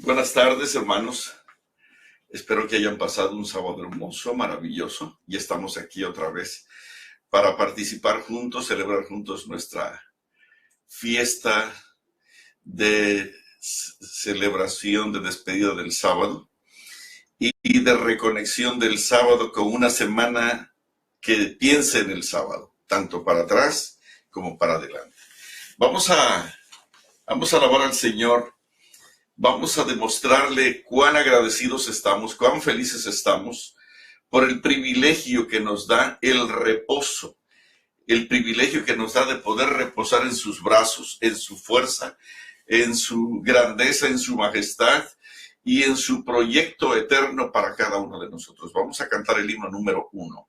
Buenas tardes, hermanos. Espero que hayan pasado un sábado hermoso, maravilloso. Y estamos aquí otra vez para participar juntos, celebrar juntos nuestra fiesta de celebración de despedida del sábado y de reconexión del sábado con una semana que piense en el sábado, tanto para atrás como para adelante. Vamos a alabar al Señor. Vamos a demostrarle cuán agradecidos estamos, cuán felices estamos por el privilegio que nos da el reposo, el privilegio que nos da de poder reposar en sus brazos, en su fuerza, en su grandeza, en su majestad y en su proyecto eterno para cada uno de nosotros. Vamos a cantar el himno número 1.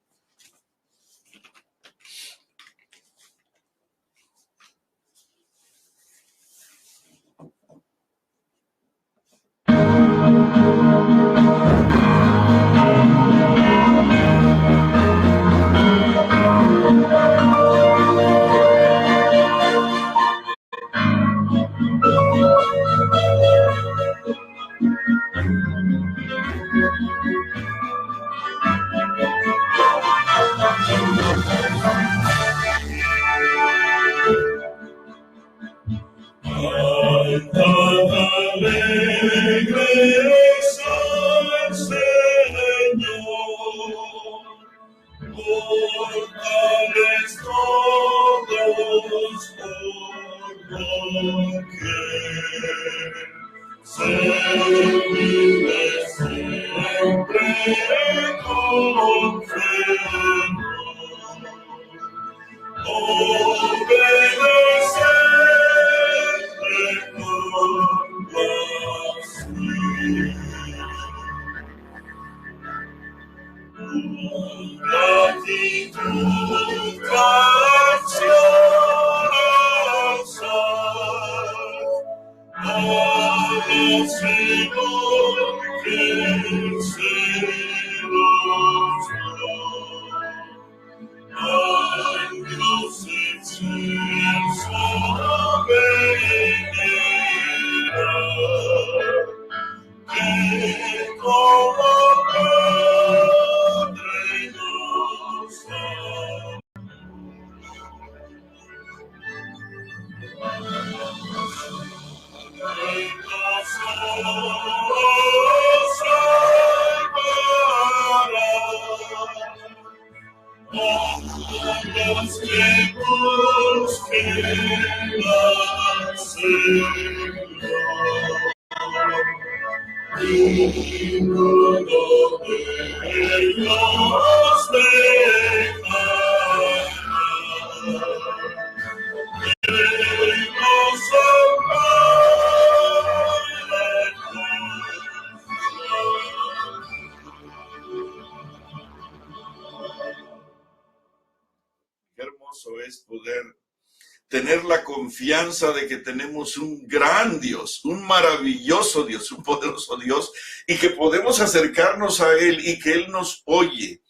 Tener la confianza de que tenemos un gran Dios, un maravilloso Dios, un poderoso Dios, y que podemos acercarnos a Él y que Él nos oye.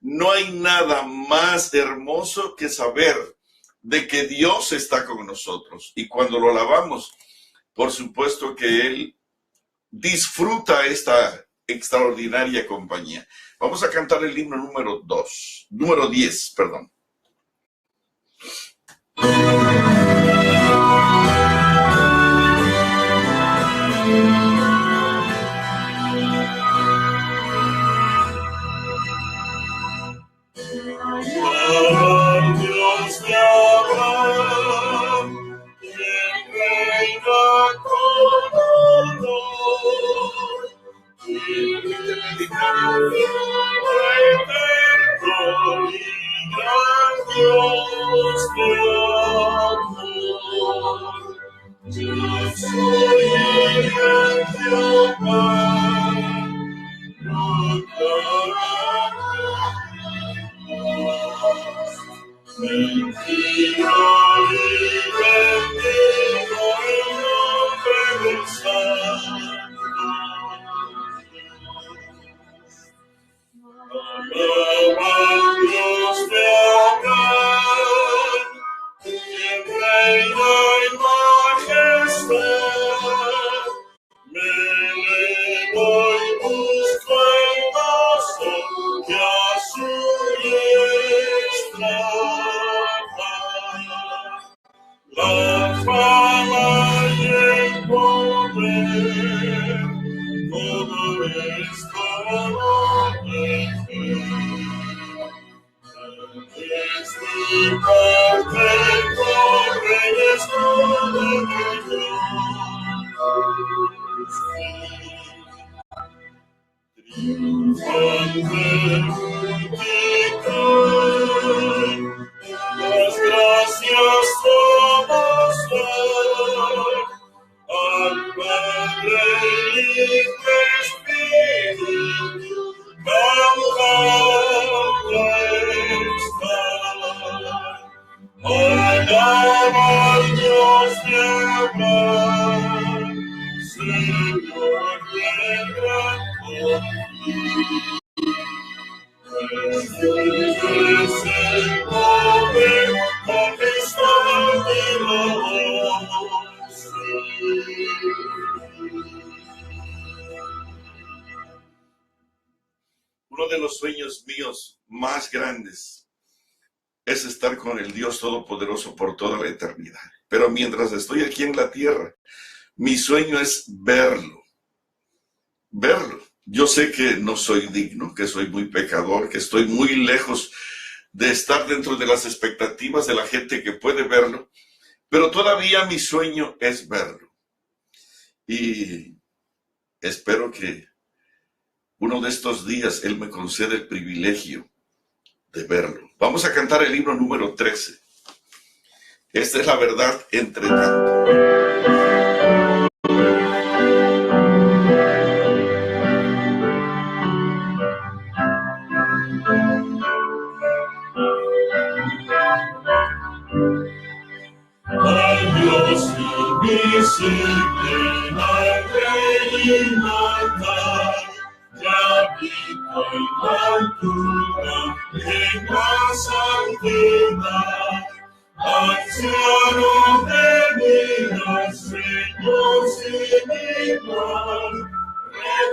No hay nada más hermoso que saber de que Dios está con nosotros. Y cuando lo alabamos, por supuesto que Él disfruta esta extraordinaria compañía. Vamos a cantar el himno número 10, perdón. es todo mi fe. Estoy contento, Rey es todo que yo sé. Triunfante multitud, las gracias todos dan al Padre, Hijo y Espíritu, cantando están. Alaba al Dios de Abraham, Señor de gran poder. Es el poder conquistar mi voz. Uno de los sueños míos más grandes es estar con el Dios Todopoderoso por toda la eternidad. Pero mientras estoy aquí en la tierra, mi sueño es verlo. Yo sé que no soy digno, que soy muy pecador, que estoy muy lejos de estar dentro de las expectativas de la gente que puede verlo, pero todavía mi sueño es verlo. Y espero que uno de estos días Él me conceda el privilegio de verlo. Vamos a cantar el himno número 13. Esta es la verdad entre tanto. Al Dios invisible, al Rey inmortal, que habita en la altura, en la santidad, anciano de vida, Señor sin igual,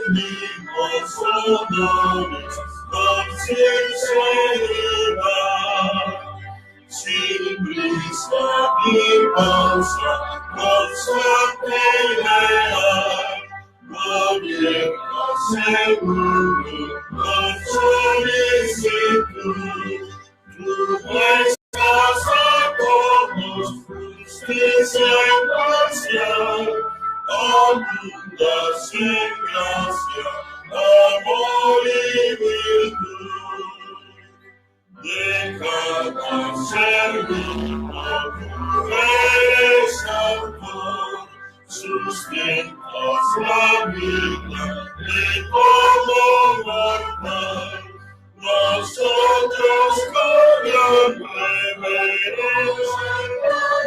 rendimos honores con sinceridad. Sin prisa ni pausa, constante y leal, gobierna seguro con solicitud. Tú muestras a todos justicia imparcial, abundas en gracia, amor y virtud. Déjame servir, tú eres autor, sustentas la vida y como mortal. Nosotros con gran reverencia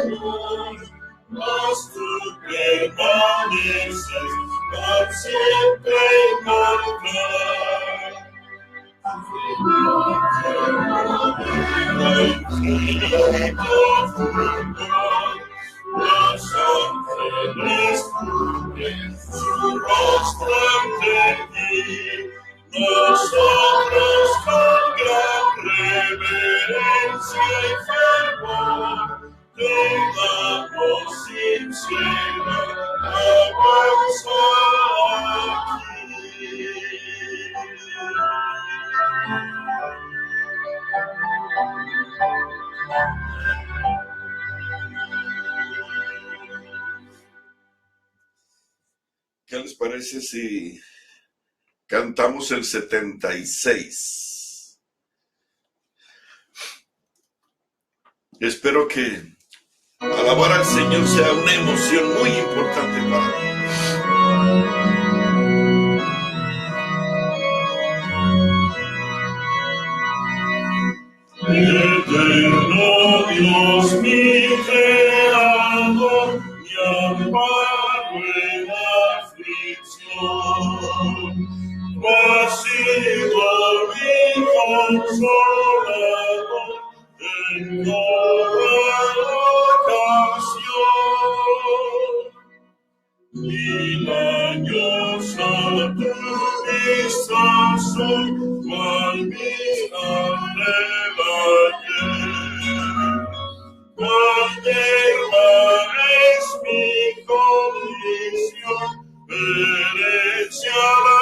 y amor, mas tú permaneces por siempre inmortal. Los ángeles cubren su rostro ante ti. Nosotros con gran reverencia y fervor te damos sincera alabanza aquí. ¿Qué les parece si cantamos el 76? Espero que alabar al Señor sea una emoción muy importante para mí. Eterno Dios, mi creador, mi amparo en aflicción, tú has sido mi consolador en toda ocasión. 1000 años a tu vista son, cual mirable cual hierba es mi condición, herencia la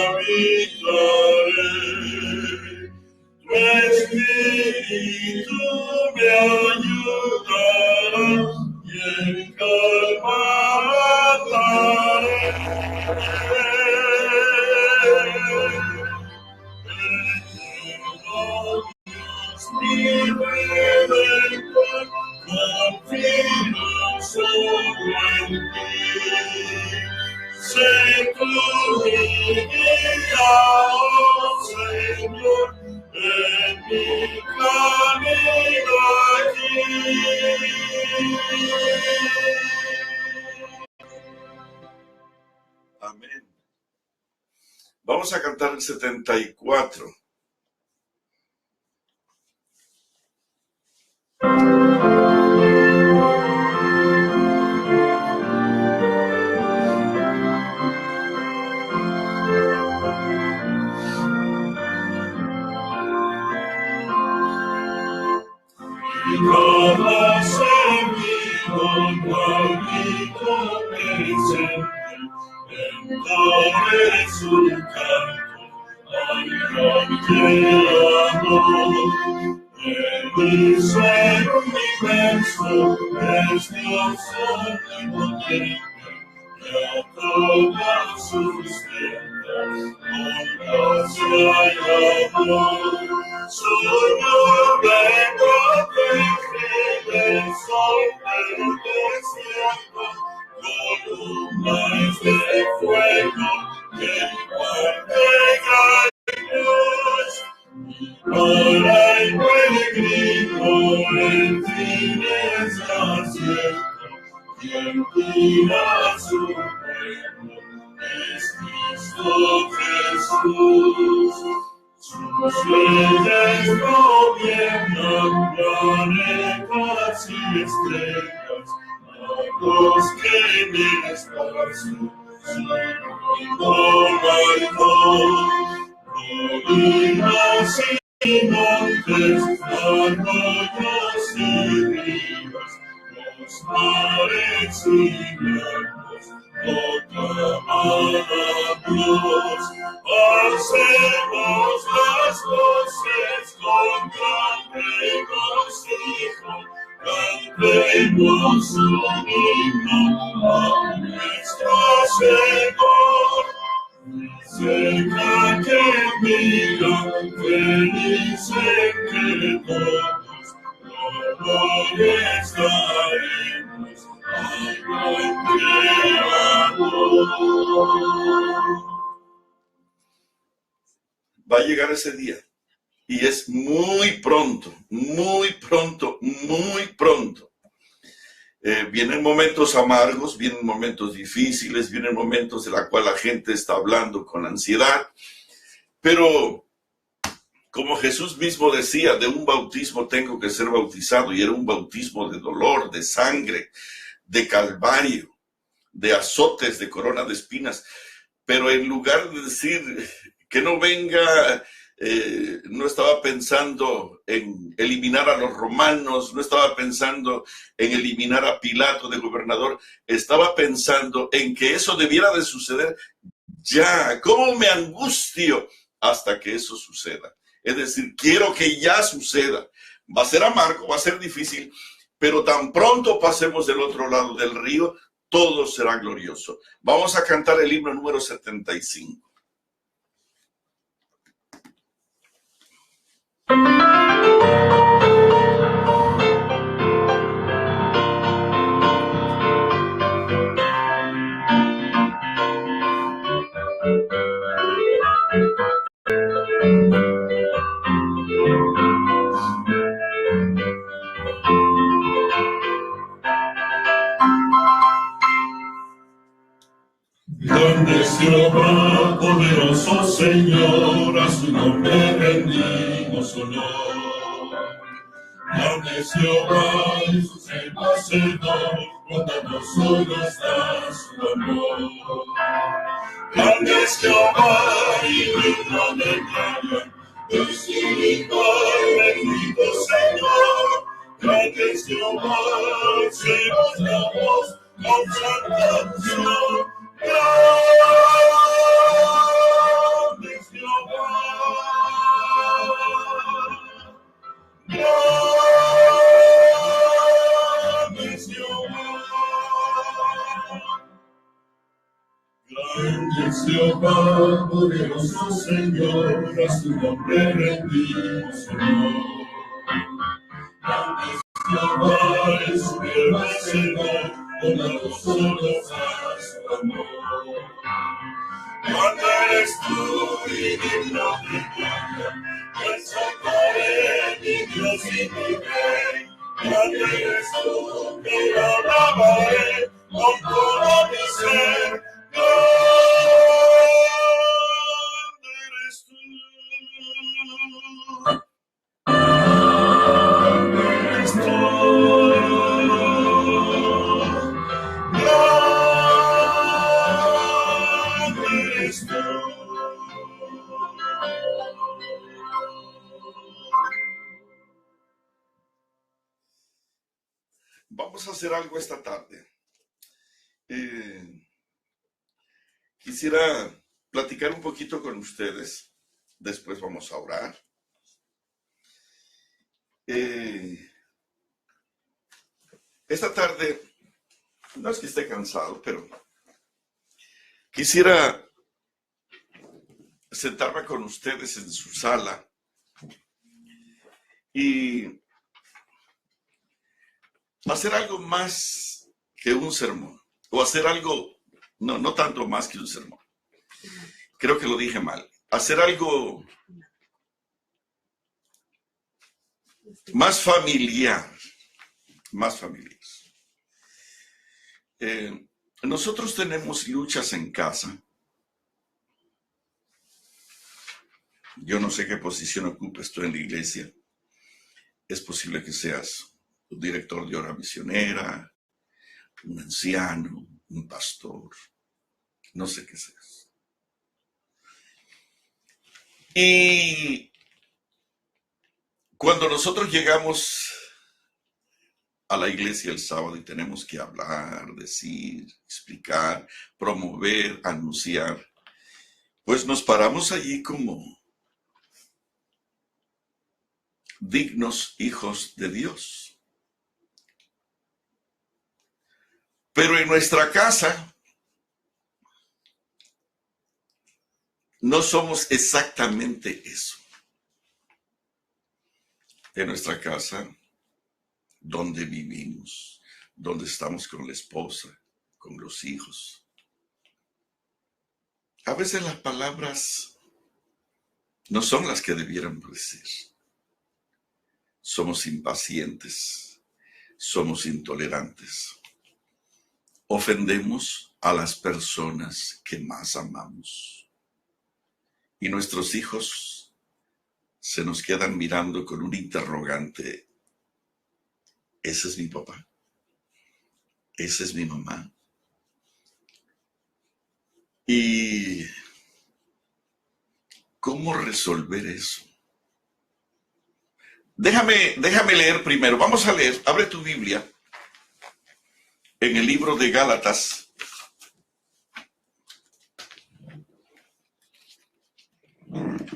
habitaré. Tu espíritu me ayudará y en calma andaré. Mi redentor, confío solo en ti. Sé tú mi guía, oh Señor, en mi camino aquí. Amén. Vamos a cantar el 74. Cada sentido maldito presente, entoné su canto al gran Creador. El ser universo es Dios omnipotente, que a todos sustenta con gracia y amor. Su nombre protege del sol del desierto, columnas de fuego que guardan luz. Para el peregrino el fin es acierto, quien guía a su pueblo es Cristo Jesús. Sus leyes gobiernan planetas y estrellas, a los que en él esparcen su alto. Colinas y montes, arroyos y ríos, los mares y lagos, proclaman a Dios. Hacemos las voces con gran regocijo, cantemos un himno a nuestro Señor. Cerca que mira, feliz en que todos honores daremos al gran Creador. Va a llegar ese día y es muy pronto, muy pronto, muy pronto. Vienen momentos amargos, vienen momentos difíciles, vienen momentos en los cuales la gente está hablando con ansiedad, pero como Jesús mismo decía, de un bautismo tengo que ser bautizado, y era un bautismo de dolor, de sangre, de calvario, de azotes, de corona de espinas, pero en lugar de decir que no venga, no estaba pensando en eliminar a los romanos, no estaba pensando en eliminar a Pilato de gobernador, estaba pensando en que eso debiera de suceder ya. ¿Cómo me angustio hasta que eso suceda? Es decir, quiero que ya suceda. Va a ser amargo, va a ser difícil, pero tan pronto pasemos del otro lado del río, todo será glorioso. Vamos a cantar el himno número 75. Grande es Jehová, poderoso Señor, a su nombre rendimos honor. Grande es Jehová, Jesús el Hacedor, bondadoso nos da su amor. Grande es Jehová y digno de gloria, Espíritu bendito Señor. Grande es Jehová, alcemos la voz con santa unción. poderoso Señor, a su nombre rendimos honor. Jehová es su vencedor, honrados solos a su amor. Grande eres tú y digno de gloria, exaltaré mi Dios y mi Rey. Grande eres tú, que alabaré con todo mi ser. Grande eres tú. Vamos a hacer algo esta tarde. Quisiera platicar un poquito con ustedes. Después vamos a orar. Esta tarde, no es que esté cansado, pero quisiera sentarme con ustedes en su sala y hacer algo más que un sermón, o hacer algo, no tanto más que un sermón. Creo que lo dije mal. Hacer algo más familiar, más familiar. Nosotros tenemos luchas en casa. Yo no sé qué posición ocupes tú en la iglesia. Es posible que seas un director de hora misionera, un anciano, un pastor, no sé qué seas. Y cuando nosotros llegamos a la iglesia el sábado y tenemos que hablar, decir, explicar, promover, anunciar, pues nos paramos allí como dignos hijos de Dios. Pero en nuestra casa no somos exactamente eso. En nuestra casa, donde vivimos, donde estamos con la esposa, con los hijos. A veces las palabras no son las que debieran decir. Somos impacientes, somos intolerantes. Ofendemos a las personas que más amamos. Y nuestros hijos se nos quedan mirando con un interrogante. ¿Ese es mi papá? ¿Esa es mi mamá? ¿Y cómo resolver eso? Déjame leer primero. Vamos a leer. Abre tu Biblia en el libro de Gálatas.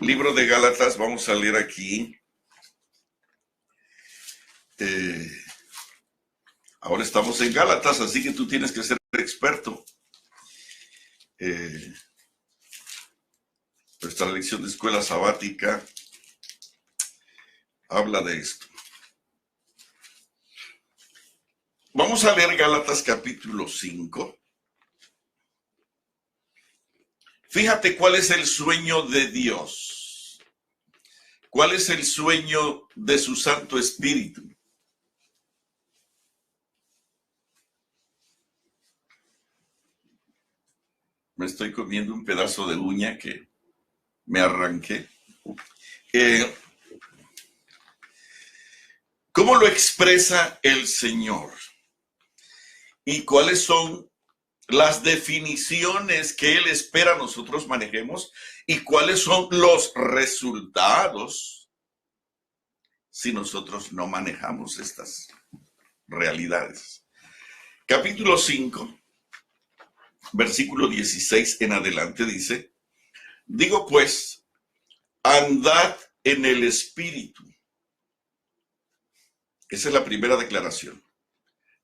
Libro de Gálatas, vamos a leer aquí. Ahora estamos en Gálatas, así que tú tienes que ser experto. Nuestra lección de escuela sabática habla de esto. Vamos a leer Gálatas capítulo 5. Fíjate cuál es el sueño de Dios. ¿Cuál es el sueño de su Santo Espíritu? Me estoy comiendo un pedazo de uña que me arranqué. ¿Cómo lo expresa el Señor? ¿Y cuáles son las definiciones que Él espera nosotros manejemos? ¿Y cuáles son los resultados si nosotros no manejamos estas realidades? Capítulo 5, versículo 16 en adelante dice: digo pues, andad en el Espíritu. Esa es la primera declaración.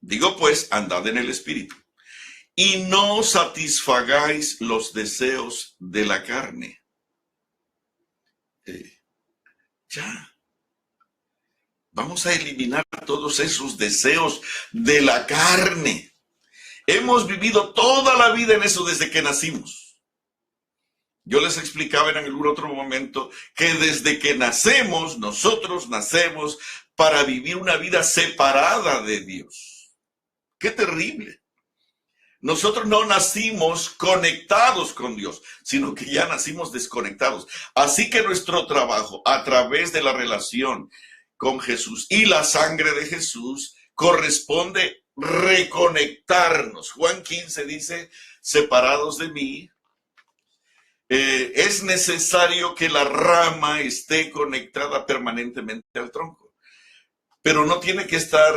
Digo pues, andad en el Espíritu. y no satisfagáis los deseos de la carne. Ya. Vamos a eliminar todos esos deseos de la carne. Hemos vivido toda la vida en eso desde que nacimos. Yo les explicaba en algún otro momento que desde que nacemos, nosotros nacemos para vivir una vida separada de Dios. ¡Qué terrible! Nosotros no nacimos conectados con Dios, sino que ya nacimos desconectados. Así que nuestro trabajo a través de la relación con Jesús y la sangre de Jesús corresponde reconectarnos. Juan 15 dice, separados de mí, es necesario que la rama esté conectada permanentemente al tronco. Pero no tiene que estar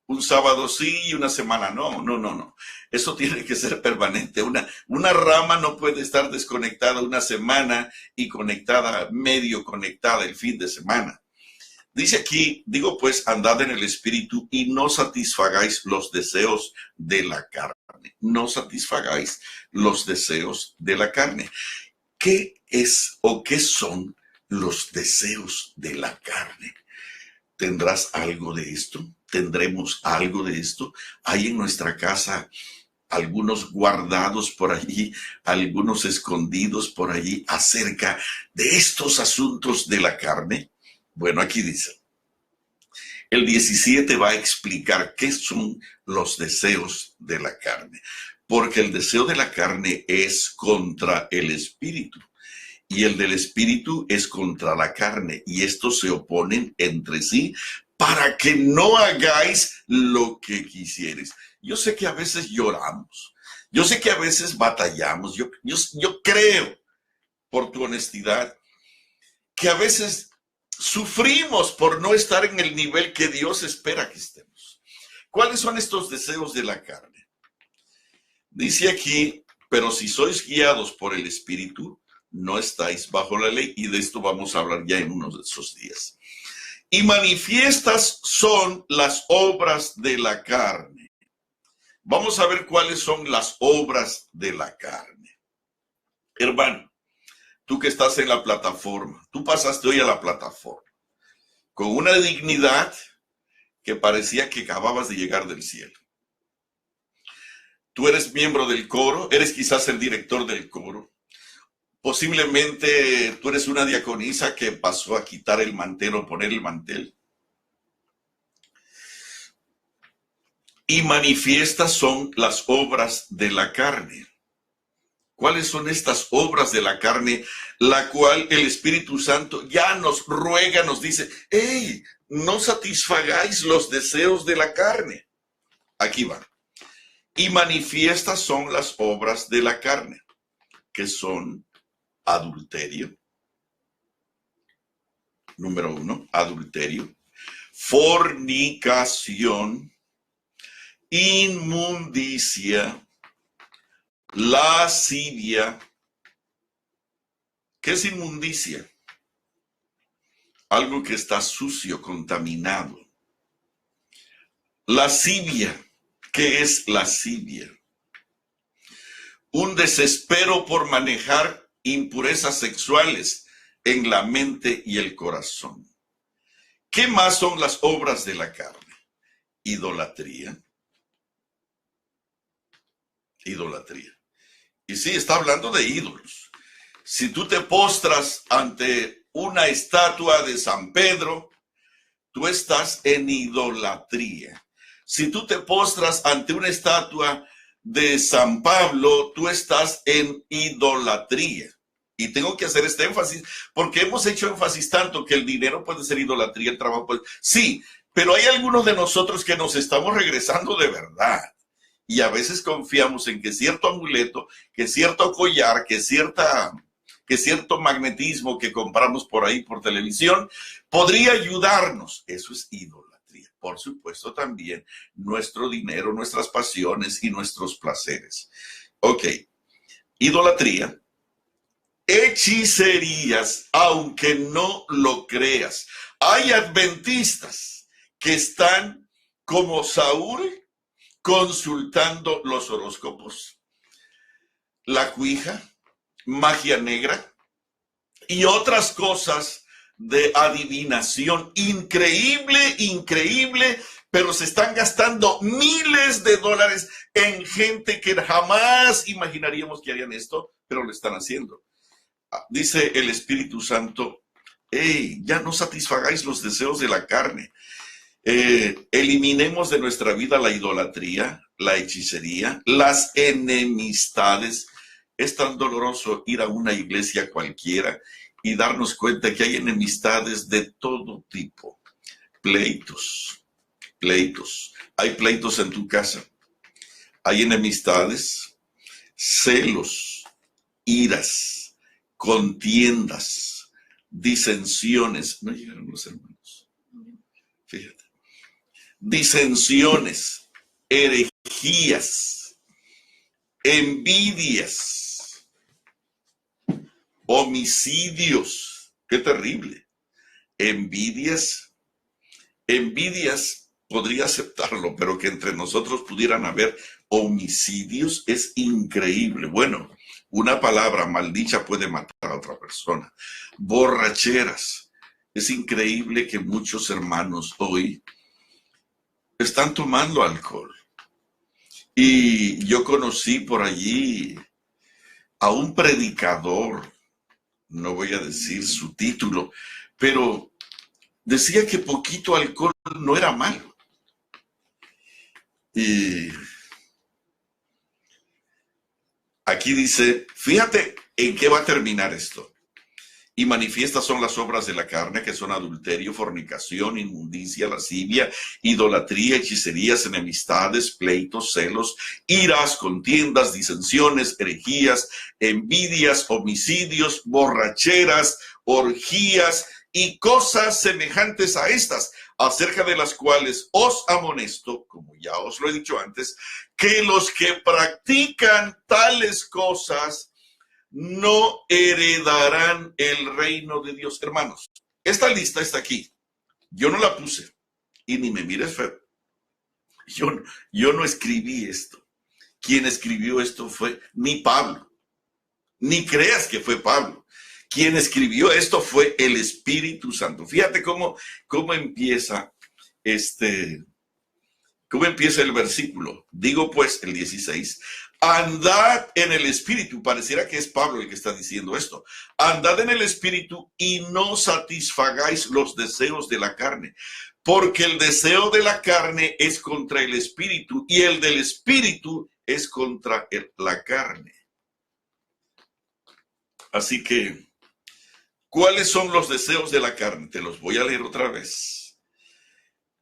un sábado sí y una semana no. Eso tiene que ser permanente. Una rama no puede estar desconectada una semana y conectada, medio conectada el fin de semana. Dice aquí, digo pues, andad en el espíritu y no satisfagáis los deseos de la carne. No satisfagáis los deseos de la carne. ¿Qué es o qué son los deseos de la carne? ¿Tendrás algo de esto? ¿Tendremos algo de esto? Hay en nuestra casa algunos guardados por allí, algunos escondidos por allí acerca de estos asuntos de la carne. Bueno, aquí dice, el 17 va a explicar qué son los deseos de la carne, porque el deseo de la carne es contra el espíritu y el del espíritu es contra la carne, y estos se oponen entre sí para que no hagáis lo que quisieres. Yo sé que a veces lloramos, yo sé que a veces batallamos, yo creo, por tu honestidad, que a veces sufrimos por no estar en el nivel que Dios espera que estemos. ¿Cuáles son estos deseos de la carne? Dice aquí, pero si sois guiados por el Espíritu, no estáis bajo la ley, y de esto vamos a hablar ya en uno de esos días. Y manifiestas son las obras de la carne. Vamos a ver cuáles son las obras de la carne. Hermano, tú que estás en la plataforma, tú pasaste hoy a la plataforma con una dignidad que parecía que acababas de llegar del cielo. Tú eres miembro del coro, eres quizás el director del coro. Posiblemente tú eres una diaconisa que pasó a quitar el mantel o poner el mantel. Y manifiestas son las obras de la carne. ¿Cuáles son estas obras de la carne? La cual el Espíritu Santo ya nos ruega, nos dice, hey, no satisfagáis los deseos de la carne. Aquí va. Y manifiestas son las obras de la carne, que son adulterio. Número 1, adulterio. Fornicación. Inmundicia. Lascivia. ¿Qué es inmundicia? Algo que está sucio, contaminado. Lascivia. ¿Qué es lascivia? Un desespero por manejar impurezas sexuales en la mente y el corazón. ¿Qué más son las obras de la carne? Idolatría. Idolatría. Y sí, está hablando de ídolos. Si tú te postras ante una estatua de San Pedro, tú estás en idolatría. Si tú te postras ante una estatua de San Pablo, tú estás en idolatría. Y tengo que hacer este énfasis, porque hemos hecho énfasis tanto que el dinero puede ser idolatría, el trabajo puede... Sí, pero hay algunos de nosotros que nos estamos regresando de verdad. Y a veces confiamos en que cierto amuleto, que cierto collar, que cierto magnetismo que compramos por ahí por televisión podría ayudarnos. Eso es idolatría. Por supuesto también nuestro dinero, nuestras pasiones y nuestros placeres. Ok, idolatría. Hechicerías, aunque no lo creas. Hay adventistas que están como Saúl consultando los horóscopos, la cuija, magia negra y otras cosas de adivinación. Increíble, increíble, pero se están gastando miles de dólares en gente que jamás imaginaríamos que harían esto, pero lo están haciendo. Dice el Espíritu Santo, hey, ya no satisfagáis los deseos de la carne. Eliminemos de nuestra vida la idolatría, la hechicería, las enemistades. Es tan doloroso ir a una iglesia cualquiera y darnos cuenta que hay enemistades de todo tipo. Pleitos. Hay pleitos en tu casa. Hay enemistades, celos, iras, contiendas, disensiones. No llegaron los hermanos. Fíjate. Disensiones, herejías, envidias, homicidios. Qué terrible. Envidias podría aceptarlo, pero que entre nosotros pudieran haber homicidios es increíble. Bueno, una palabra maldicha puede matar a otra persona. Borracheras. Es increíble que muchos hermanos hoy están tomando alcohol. Y yo conocí por allí a un predicador, no voy a decir su título, pero decía que poquito alcohol no era malo. Y aquí dice, fíjate en qué va a terminar esto. Y manifiestas son las obras de la carne, que son adulterio, fornicación, inmundicia, lascivia, idolatría, hechicerías, enemistades, pleitos, celos, iras, contiendas, disensiones, herejías, envidias, homicidios, borracheras, orgías y cosas semejantes a estas, acerca de las cuales os amonesto, como ya os lo he dicho antes, que los que practican tales cosas no heredarán el reino de Dios. Hermanos, esta lista está aquí. Yo no la puse. Y ni me mires feo. Yo no escribí esto. Quien escribió esto fue ni Pablo. Ni creas que fue Pablo. Quien escribió esto fue el Espíritu Santo. Fíjate cómo empieza cómo empieza el versículo. Digo pues, el 16, andad en el Espíritu. Pareciera que es Pablo el que está diciendo esto. Andad en el Espíritu y no satisfagáis los deseos de la carne. Porque el deseo de la carne es contra el Espíritu y el del Espíritu es contra la carne. Así que, ¿cuáles son los deseos de la carne? Te los voy a leer otra vez.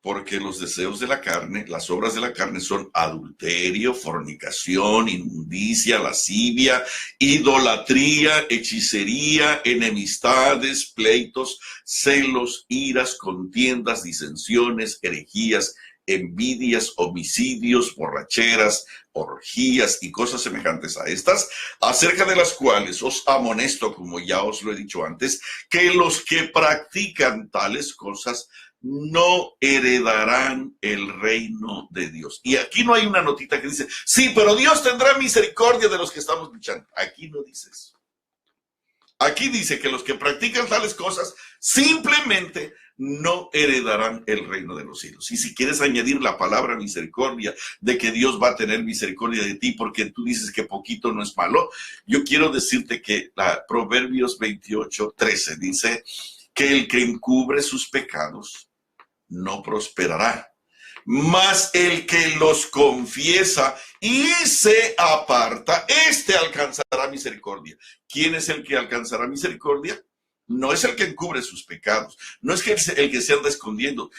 Porque los deseos de la carne, las obras de la carne son adulterio, fornicación, inmundicia, lascivia, idolatría, hechicería, enemistades, pleitos, celos, iras, contiendas, disensiones, herejías, envidias, homicidios, borracheras, orgías y cosas semejantes a estas, acerca de las cuales os amonesto, como ya os lo he dicho antes, que los que practican tales cosas no heredarán el reino de Dios. Y aquí no hay una notita que dice, sí, pero Dios tendrá misericordia de los que estamos luchando. Aquí no dice eso. Aquí dice que los que practican tales cosas simplemente no heredarán el reino de los cielos. Y si quieres añadir la palabra misericordia, de que Dios va a tener misericordia de ti porque tú dices que poquito no es malo, yo quiero decirte que Proverbios 28:13 dice que el que encubre sus pecados no prosperará, mas el que los confiesa y se aparta, este alcanzará misericordia. ¿Quién es el que alcanzará misericordia? No es el que encubre sus pecados, no es que el que se anda escondiendo.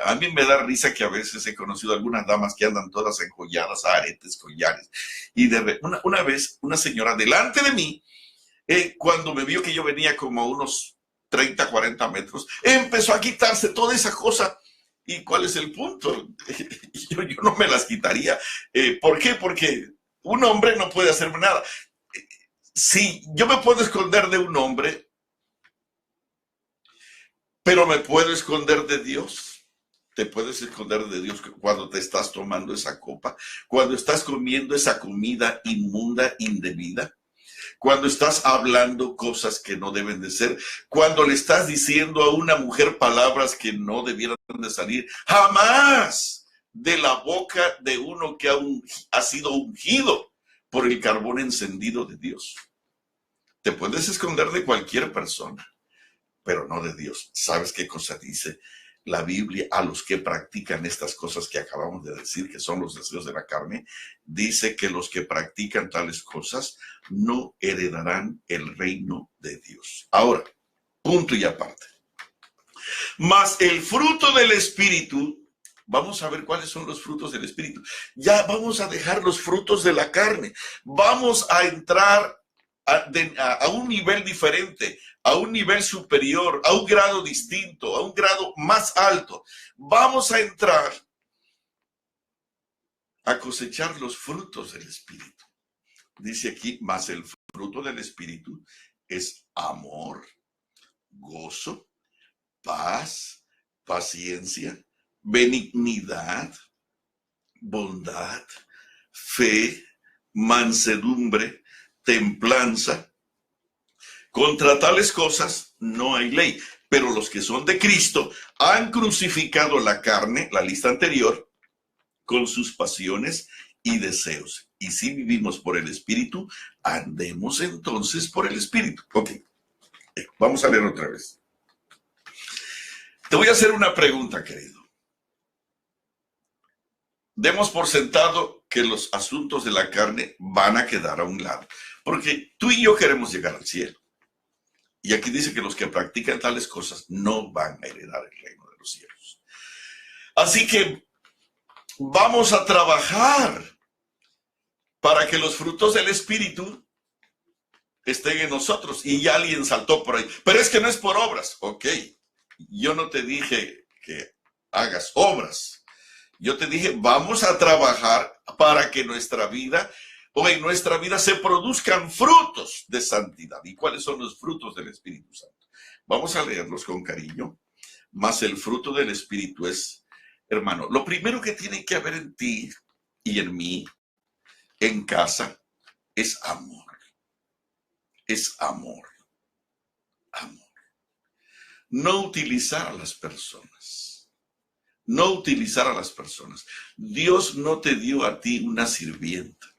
A mí me da risa que a veces he conocido algunas damas que andan todas enjolladas, aretes, collares, y una vez una señora delante de mí, cuando me vio que yo venía como a unos 30, 40 metros, empezó a quitarse toda esa cosa. ¿Y cuál es el punto? Yo no me las quitaría. ¿Por qué? Porque un hombre no puede hacerme nada. Sí, yo me puedo esconder de un hombre, pero me puedo esconder de Dios. Te puedes esconder de Dios cuando te estás tomando esa copa, cuando estás comiendo esa comida inmunda, indebida, cuando estás hablando cosas que no deben de ser, cuando le estás diciendo a una mujer palabras que no debieran de salir jamás de la boca de uno que ha sido ungido por el carbón encendido de Dios. Te puedes esconder de cualquier persona, pero no de Dios. ¿Sabes qué cosa dice la Biblia a los que practican estas cosas que acabamos de decir, que son los deseos de la carne? Dice que los que practican tales cosas no heredarán el reino de Dios. Ahora, punto y aparte. Mas el fruto del Espíritu, vamos a ver cuáles son los frutos del Espíritu. Ya vamos a dejar los frutos de la carne. Vamos a entrar a un nivel diferente, a un nivel superior, a un grado distinto, a un grado más alto. Vamos a entrar a cosechar los frutos del Espíritu. Dice aquí, mas el fruto del Espíritu es amor, gozo, paz, paciencia, benignidad, bondad, fe, mansedumbre, templanza. Contra tales cosas no hay ley, pero los que son de Cristo han crucificado la carne, la lista anterior, con sus pasiones y deseos. Y si vivimos por el Espíritu, andemos entonces por el Espíritu. Ok, vamos a leer otra vez. Te voy a hacer una pregunta, querido. Demos por sentado que los asuntos de la carne van a quedar a un lado, porque tú y yo queremos llegar al cielo. Y aquí dice que los que practican tales cosas no van a heredar el reino de los cielos. Así que vamos a trabajar para que los frutos del Espíritu estén en nosotros. Y ya alguien saltó por ahí. Pero es que no es por obras. Ok, yo no te dije que hagas obras. Yo te dije, vamos a trabajar para que nuestra vida, o en nuestra vida se produzcan frutos de santidad. ¿Y cuáles son los frutos del Espíritu Santo? Vamos a leerlos con cariño. Mas el fruto del Espíritu es, hermano, lo primero que tiene que haber en ti y en mí, en casa, es amor. Es amor. Amor. No utilizar a las personas. No utilizar a las personas. Dios no te dio a ti una sirvienta.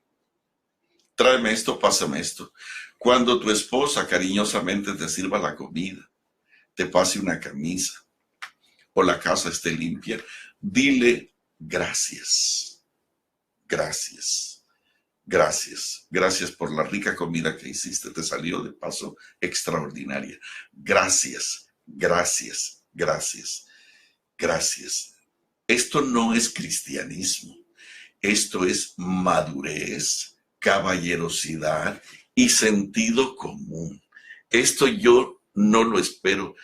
Tráeme esto, pásame esto. Cuando tu esposa cariñosamente te sirva la comida, te pase una camisa o la casa esté limpia, dile gracias. Gracias. Gracias. Gracias por la rica comida que hiciste. Te salió de paso extraordinaria. Gracias. Gracias. Gracias. Gracias. Esto no es cristianismo. Esto es madurez, caballerosidad y sentido común. Esto yo no lo espero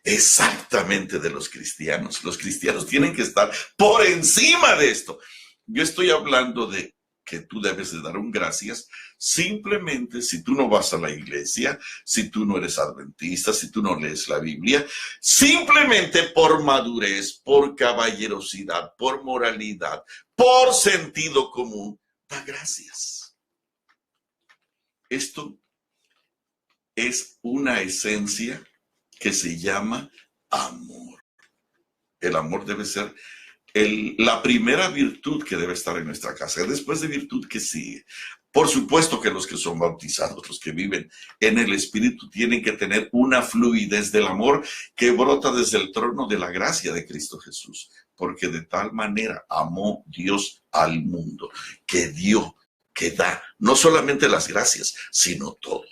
exactamente de los cristianos. Los cristianos tienen que estar por encima de esto. Yo estoy hablando de que tú debes de dar un gracias simplemente si tú no vas a la iglesia, si tú no eres adventista, si tú no lees la Biblia, simplemente por madurez, por caballerosidad, por moralidad, por sentido común, da gracias. Esto es una esencia que se llama amor. El amor debe ser la primera virtud que debe estar en nuestra casa. Después de virtud, que sigue. Por supuesto que los que son bautizados, los que viven en el Espíritu, tienen que tener una fluidez del amor que brota desde el trono de la gracia de Cristo Jesús. Porque de tal manera amó Dios al mundo, que dio, que da, no solamente las gracias, sino todo.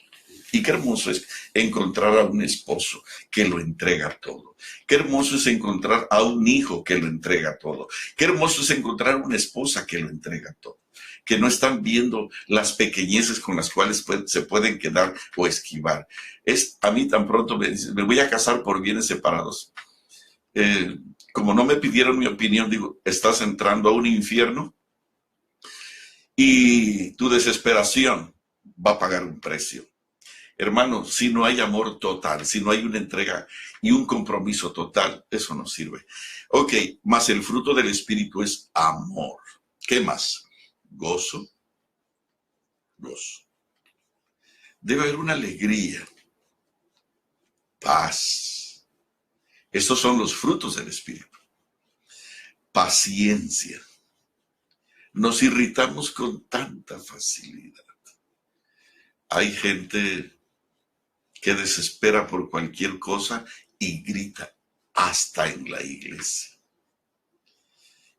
Y qué hermoso es encontrar a un esposo que lo entrega todo. Qué hermoso es encontrar a un hijo que lo entrega todo. Qué hermoso es encontrar a una esposa que lo entrega todo. Que no están viendo las pequeñeces con las cuales se pueden quedar o esquivar. A mí tan pronto me dicen, me voy a casar por bienes separados. Como no me pidieron mi opinión, digo, estás entrando a un infierno y tu desesperación va a pagar un precio. Hermano, si no hay amor total, si no hay una entrega y un compromiso total, eso no sirve. Ok, más el fruto del Espíritu es amor. ¿Qué más? Gozo, gozo. Debe haber una alegría, paz. Estos son los frutos del Espíritu. Paciencia. Nos irritamos con tanta facilidad. Hay gente que desespera por cualquier cosa y grita hasta en la iglesia.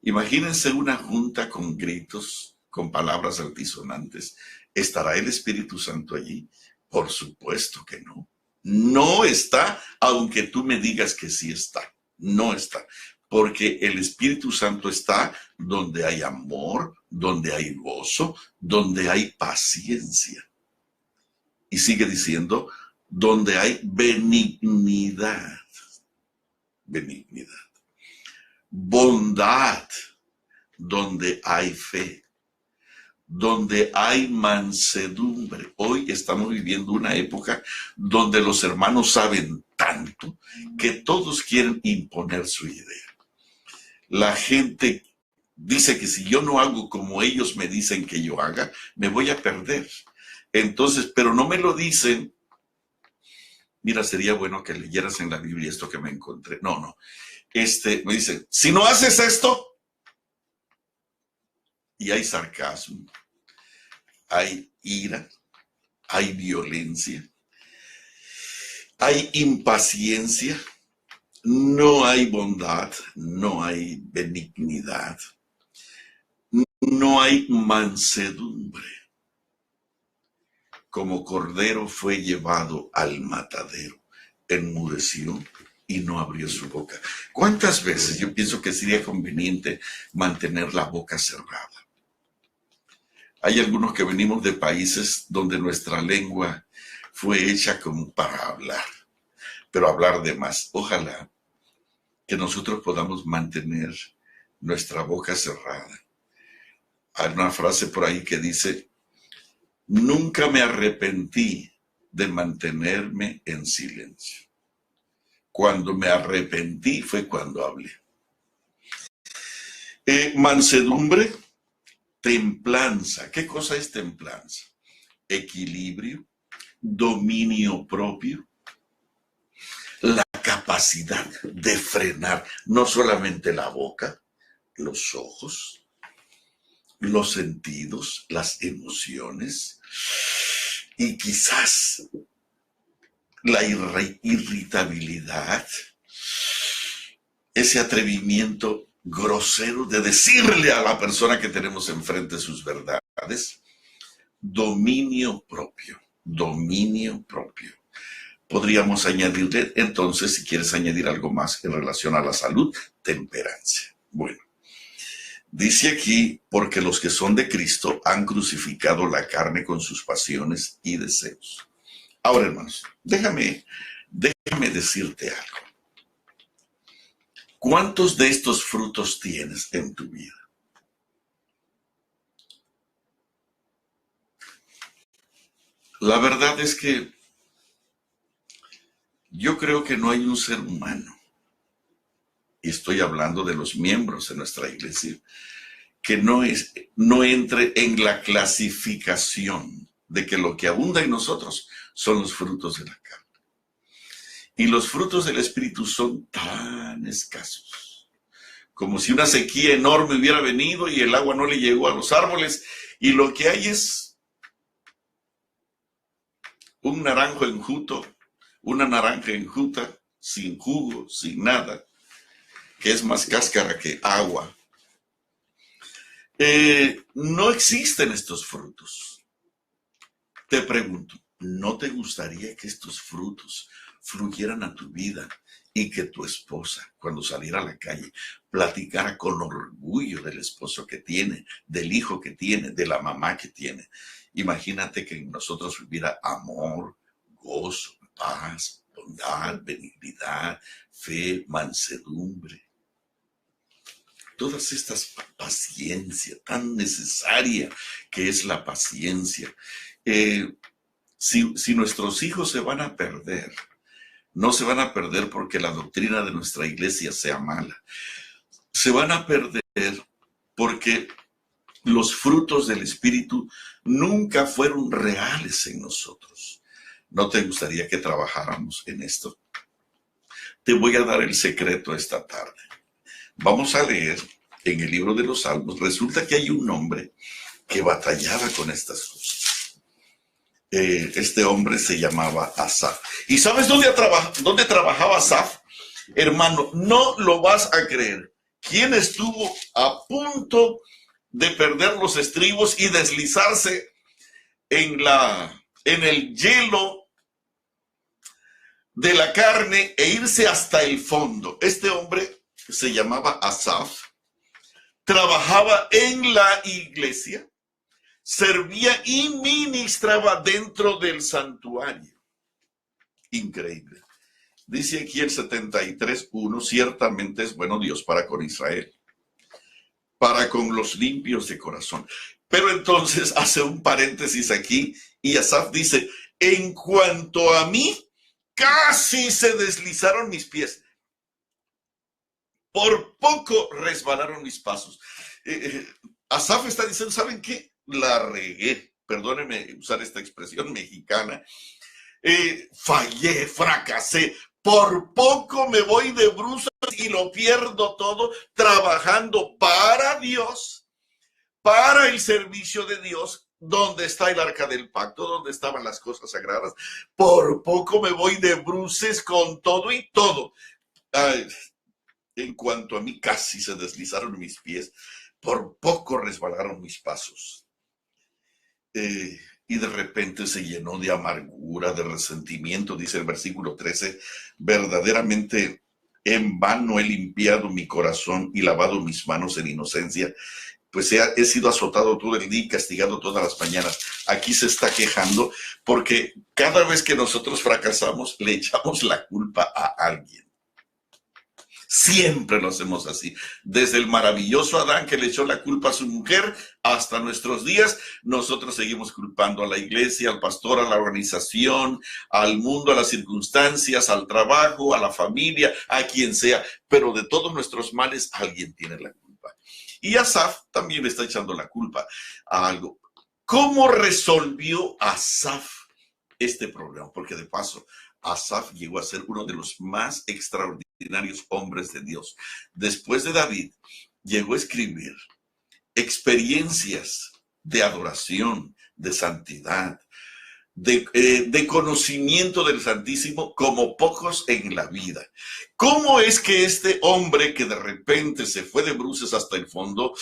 Imagínense una junta con gritos, con palabras altisonantes. ¿Estará el Espíritu Santo allí? Por supuesto que no. No está, aunque tú me digas que sí está. No está. Porque el Espíritu Santo está donde hay amor, donde hay gozo, donde hay paciencia. Y sigue diciendo, donde hay benignidad. Benignidad. Bondad, donde hay fe, donde hay mansedumbre. Hoy estamos viviendo una época donde los hermanos saben tanto que todos quieren imponer su idea. La gente dice que si yo no hago como ellos me dicen que yo haga, me voy a perder. Entonces, pero no me lo dicen. Mira, sería bueno que leyeras en la Biblia esto que me encontré. No. Me dice, si no haces esto, y hay sarcasmo, hay ira, hay violencia, hay impaciencia, no hay bondad, no hay benignidad, no hay mansedumbre. Como cordero fue llevado al matadero, enmudeció y no abrió su boca. ¿Cuántas veces yo pienso que sería conveniente mantener la boca cerrada? Hay algunos que venimos de países donde nuestra lengua fue hecha como para hablar, pero hablar de más. Ojalá que nosotros podamos mantener nuestra boca cerrada. Hay una frase por ahí que dice, nunca me arrepentí de mantenerme en silencio. Cuando me arrepentí fue cuando hablé. Mansedumbre, templanza. ¿Qué cosa es templanza? Equilibrio, dominio propio, la capacidad de frenar no solamente la boca, los ojos, los sentidos, las emociones y quizás la irritabilidad, ese atrevimiento grosero de decirle a la persona que tenemos enfrente sus verdades. Dominio propio, dominio propio. Podríamos añadirle, entonces, si quieres añadir algo más en relación a la salud, temperancia. Bueno, dice aquí, porque los que son de Cristo han crucificado la carne con sus pasiones y deseos. Ahora, hermanos, déjame decirte algo. ¿Cuántos de estos frutos tienes en tu vida? La verdad es que yo creo que no hay un ser humano, y estoy hablando de los miembros de nuestra iglesia, que no entre en la clasificación de que lo que abunda en nosotros son los frutos de la carne. Y los frutos del Espíritu son tan escasos, como si una sequía enorme hubiera venido y el agua no le llegó a los árboles, y lo que hay es un naranjo enjuto, una naranja enjuta, sin jugo, sin nada, que es más cáscara que agua. No existen estos frutos. Te pregunto, ¿no te gustaría que estos frutos fluyeran a tu vida y que tu esposa, cuando saliera a la calle, platicara con orgullo del esposo que tiene, del hijo que tiene, de la mamá que tiene? Imagínate que en nosotros hubiera amor, gozo, paz, bondad, benignidad, fe, mansedumbre. Todas estas paciencia tan necesaria que es la paciencia. Si nuestros hijos se van a perder, no se van a perder porque la doctrina de nuestra iglesia sea mala. Se van a perder porque los frutos del Espíritu nunca fueron reales en nosotros. ¿No te gustaría que trabajáramos en esto? Te voy a dar el secreto esta tarde. Vamos a leer en el libro de los Salmos. Resulta que hay un hombre que batallaba con estas cosas. Este hombre se llamaba Asaf. ¿Y sabes dónde trabajaba Asaf? Hermano, no lo vas a creer. ¿Quién estuvo a punto de perder los estribos y deslizarse en el hielo de la carne e irse hasta el fondo? Este hombre se llamaba Asaf, trabajaba en la iglesia, servía y ministraba dentro del santuario. Increíble. Dice aquí el 73:1, ciertamente es bueno Dios para con Israel, para con los limpios de corazón. Pero entonces hace un paréntesis aquí y Asaf dice, en cuanto a mí, casi se deslizaron mis pies. Por poco resbalaron mis pasos. Asaf está diciendo, ¿saben qué? La regué. Perdónenme usar esta expresión mexicana. Fallé, fracasé. Por poco me voy de bruces y lo pierdo todo trabajando para Dios, para el servicio de Dios, donde está el arca del pacto, donde estaban las cosas sagradas. Por poco me voy de bruces con todo y todo. Ay, en cuanto a mí, casi se deslizaron mis pies. Por poco resbalaron mis pasos. Y de repente se llenó de amargura, de resentimiento, dice el versículo 13, verdaderamente en vano he limpiado mi corazón y lavado mis manos en inocencia, pues he sido azotado todo el día y castigado todas las mañanas. Aquí se está quejando porque cada vez que nosotros fracasamos le echamos la culpa a alguien. Siempre lo hacemos así. Desde el maravilloso Adán que le echó la culpa a su mujer hasta nuestros días, nosotros seguimos culpando a la iglesia, al pastor, a la organización, al mundo, a las circunstancias, al trabajo, a la familia, a quien sea. Pero de todos nuestros males, alguien tiene la culpa. Y Asaf también le está echando la culpa a algo. ¿Cómo resolvió Asaf este problema? Porque de paso, Asaf llegó a ser uno de los más extraordinarios hombres de Dios. Después de David, llegó a escribir experiencias de adoración, de santidad, de conocimiento del Santísimo como pocos en la vida. ¿Cómo es que este hombre que de repente se fue de bruces hasta el fondo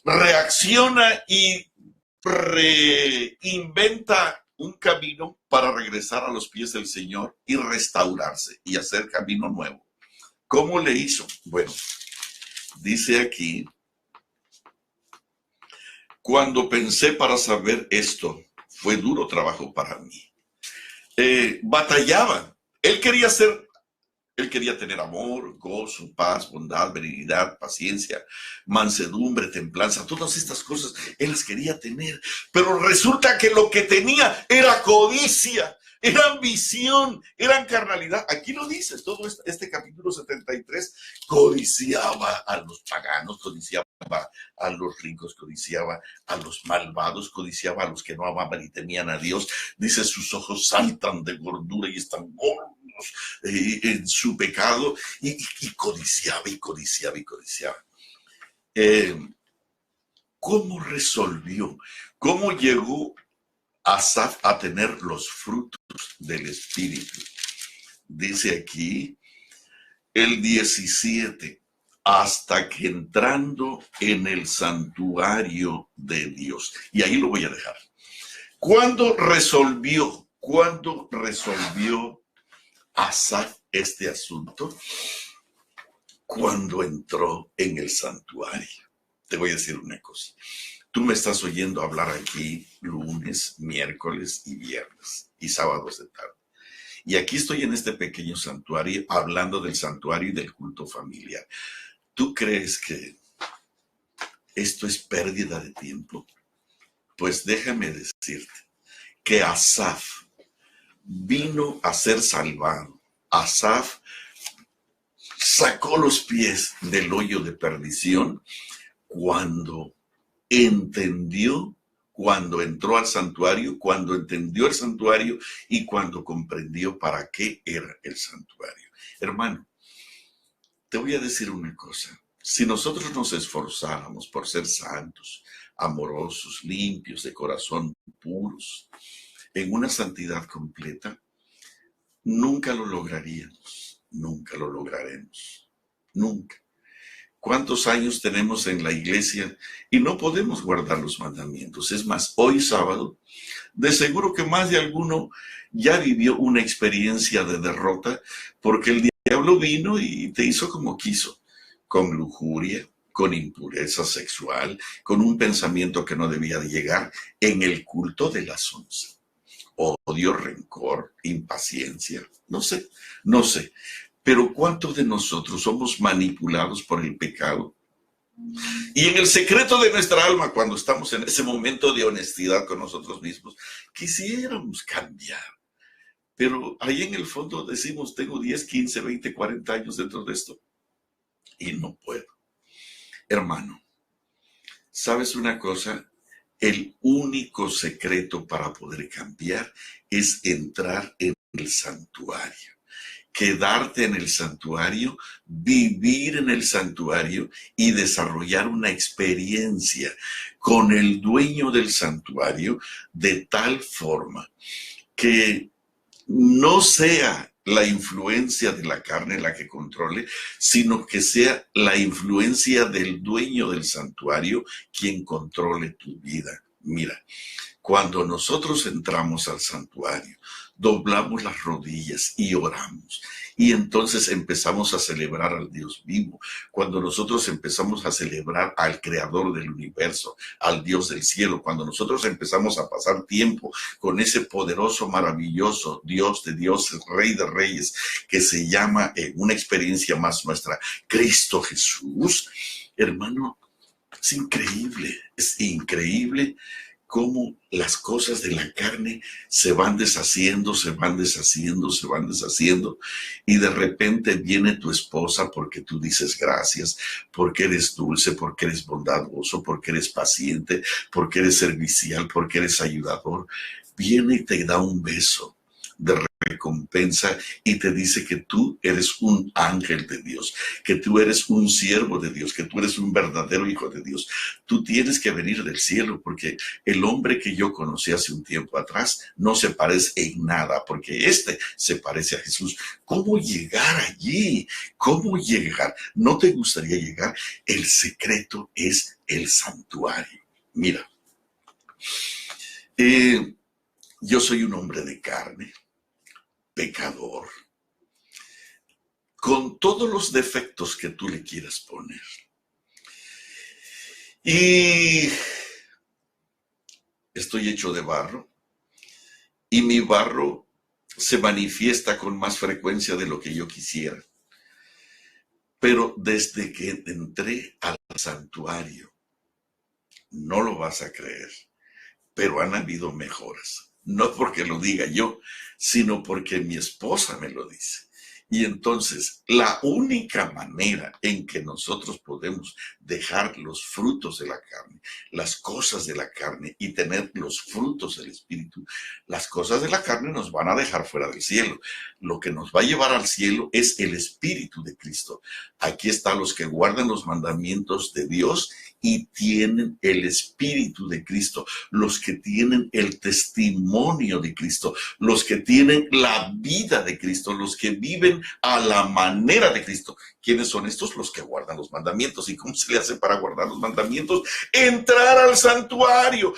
reacciona y reinventa un camino para regresar a los pies del Señor y restaurarse y hacer camino nuevo? ¿Cómo le hizo? Bueno, dice aquí, cuando pensé para saber esto, fue duro trabajo para mí. Batallaba. Él quería tener amor, gozo, paz, bondad, benignidad, paciencia, mansedumbre, templanza, todas estas cosas, él las quería tener. Pero resulta que lo que tenía era codicia, era ambición, era carnalidad. Aquí lo dice, todo este capítulo 73, codiciaba a los paganos, codiciaba a los ricos, codiciaba a los malvados, codiciaba a los que no amaban y temían a Dios. Dice, sus ojos saltan de gordura y están gordos en su pecado, y codiciaba y codiciaba y codiciaba. ¿Cómo resolvió? ¿Cómo llegó Asaf a tener los frutos del Espíritu? Dice aquí el 17, hasta que entrando en el santuario de Dios. Y ahí lo voy a dejar. ¿Cuándo resolvió Asaf este asunto? Cuando entró en el santuario. Te voy a decir una cosa. Tú me estás oyendo hablar aquí lunes, miércoles y viernes y sábados de tarde. Y aquí estoy en este pequeño santuario hablando del santuario y del culto familiar. ¿Tú crees que esto es pérdida de tiempo? Pues déjame decirte que Asaf vino a ser salvado. Asaf sacó los pies del hoyo de perdición cuando entendió, cuando entró al santuario, cuando entendió el santuario y cuando comprendió para qué era el santuario. Hermano, te voy a decir una cosa. Si nosotros nos esforzáramos por ser santos, amorosos, limpios, de corazón, puros, en una santidad completa, nunca lo lograríamos, nunca lo lograremos, nunca. ¿Cuántos años tenemos en la iglesia y no podemos guardar los mandamientos? Es más, hoy sábado, de seguro que más de alguno ya vivió una experiencia de derrota porque el diablo vino y te hizo como quiso, con lujuria, con impureza sexual, con un pensamiento que no debía de llegar en el culto de las 11. Odio, rencor, impaciencia, no sé. Pero ¿cuántos de nosotros somos manipulados por el pecado? Y en el secreto de nuestra alma, cuando estamos en ese momento de honestidad con nosotros mismos, quisiéramos cambiar. Pero ahí en el fondo decimos, tengo 10, 15, 20, 40 años dentro de esto y no puedo. Hermano, ¿sabes una cosa? El único secreto para poder cambiar es entrar en el santuario. Quedarte en el santuario, vivir en el santuario y desarrollar una experiencia con el dueño del santuario de tal forma que no sea la influencia de la carne la que controle, sino que sea la influencia del dueño del santuario quien controle tu vida. Mira, cuando nosotros entramos al santuario, doblamos las rodillas y oramos. Y entonces empezamos a celebrar al Dios vivo. Cuando nosotros empezamos a celebrar al Creador del universo, al Dios del cielo, cuando nosotros empezamos a pasar tiempo con ese poderoso, maravilloso Dios de dioses, Rey de reyes, que se llama en una experiencia más nuestra, Cristo Jesús, hermano, es increíble cómo las cosas de la carne se van deshaciendo, y de repente viene tu esposa porque tú dices gracias, porque eres dulce, porque eres bondadoso, porque eres paciente, porque eres servicial, porque eres ayudador. Viene y te da un beso de recompensa y te dice que tú eres un ángel de Dios, que tú eres un siervo de Dios, que tú eres un verdadero hijo de Dios. Tú tienes que venir del cielo porque el hombre que yo conocí hace un tiempo atrás no se parece en nada, porque este se parece a Jesús. ¿Cómo llegar allí? ¿Cómo llegar? ¿No te gustaría llegar? El secreto es el santuario. Mira, yo soy un hombre de carne, pecador, con todos los defectos que tú le quieras poner. Y estoy hecho de barro, y mi barro se manifiesta con más frecuencia de lo que yo quisiera. Pero desde que entré al santuario, no lo vas a creer, pero han habido mejoras. No porque lo diga yo, sino porque mi esposa me lo dice. Y entonces, la única manera en que nosotros podemos dejar los frutos de la carne, las cosas de la carne y tener los frutos del Espíritu, las cosas de la carne nos van a dejar fuera del cielo. Lo que nos va a llevar al cielo es el Espíritu de Cristo. Aquí están los que guardan los mandamientos de Dios y tienen el Espíritu de Cristo, los que tienen el testimonio de Cristo, los que tienen la vida de Cristo, los que viven a la manera de Cristo. ¿Quiénes son estos? Los que guardan los mandamientos. ¿Y cómo se le hace para guardar los mandamientos? Entrar al santuario,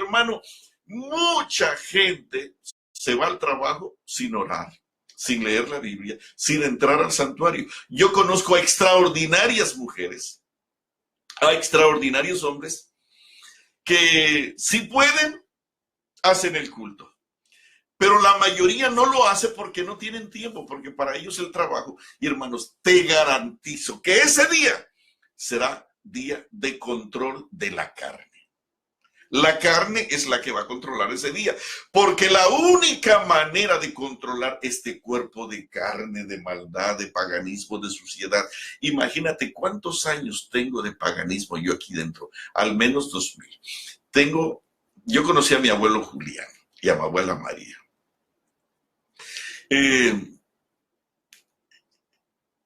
hermano. Mucha gente se va al trabajo sin orar, sin leer la Biblia, sin entrar al santuario. Yo conozco a extraordinarias mujeres, a extraordinarios hombres que si pueden, hacen el culto. Pero la mayoría no lo hace porque no tienen tiempo, porque para ellos el trabajo, y hermanos, te garantizo que ese día será día de control de la carne. La carne es la que va a controlar ese día, porque la única manera de controlar este cuerpo de carne, de maldad, de paganismo, de suciedad. Imagínate cuántos años tengo de paganismo yo aquí dentro, al menos 2000. Yo conocí a mi abuelo Julián y a mi abuela María.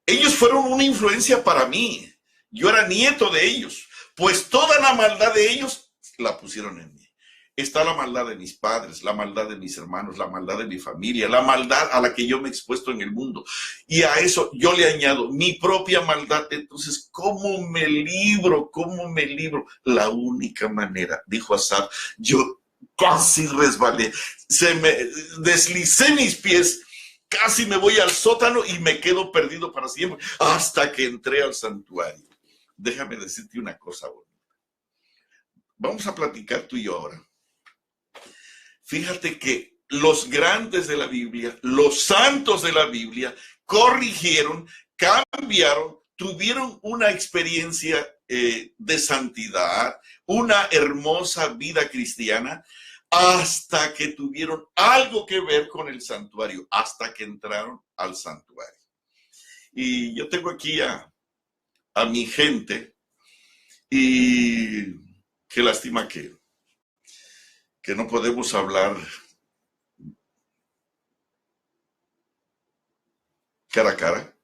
Ellos fueron una influencia para mí. Yo era nieto de ellos, pues toda la maldad de ellos la pusieron en mí. Está la maldad de mis padres, la maldad de mis hermanos, la maldad de mi familia, la maldad a la que yo me he expuesto en el mundo. Y a eso yo le añado mi propia maldad. Entonces, ¿cómo me libro? ¿Cómo me libro? La única manera, dijo Asaf, yo casi resbalé, deslicé mis pies, casi me voy al sótano y me quedo perdido para siempre, hasta que entré al santuario. Déjame decirte una cosa bonita. Vamos a platicar tú y yo ahora. Fíjate que los grandes de la Biblia, los santos de la Biblia, corrigieron, cambiaron, tuvieron una experiencia de santidad, una hermosa vida cristiana, hasta que tuvieron algo que ver con el santuario, hasta que entraron al santuario. Y yo tengo aquí a mi gente, y qué lástima que no podemos hablar cara a cara,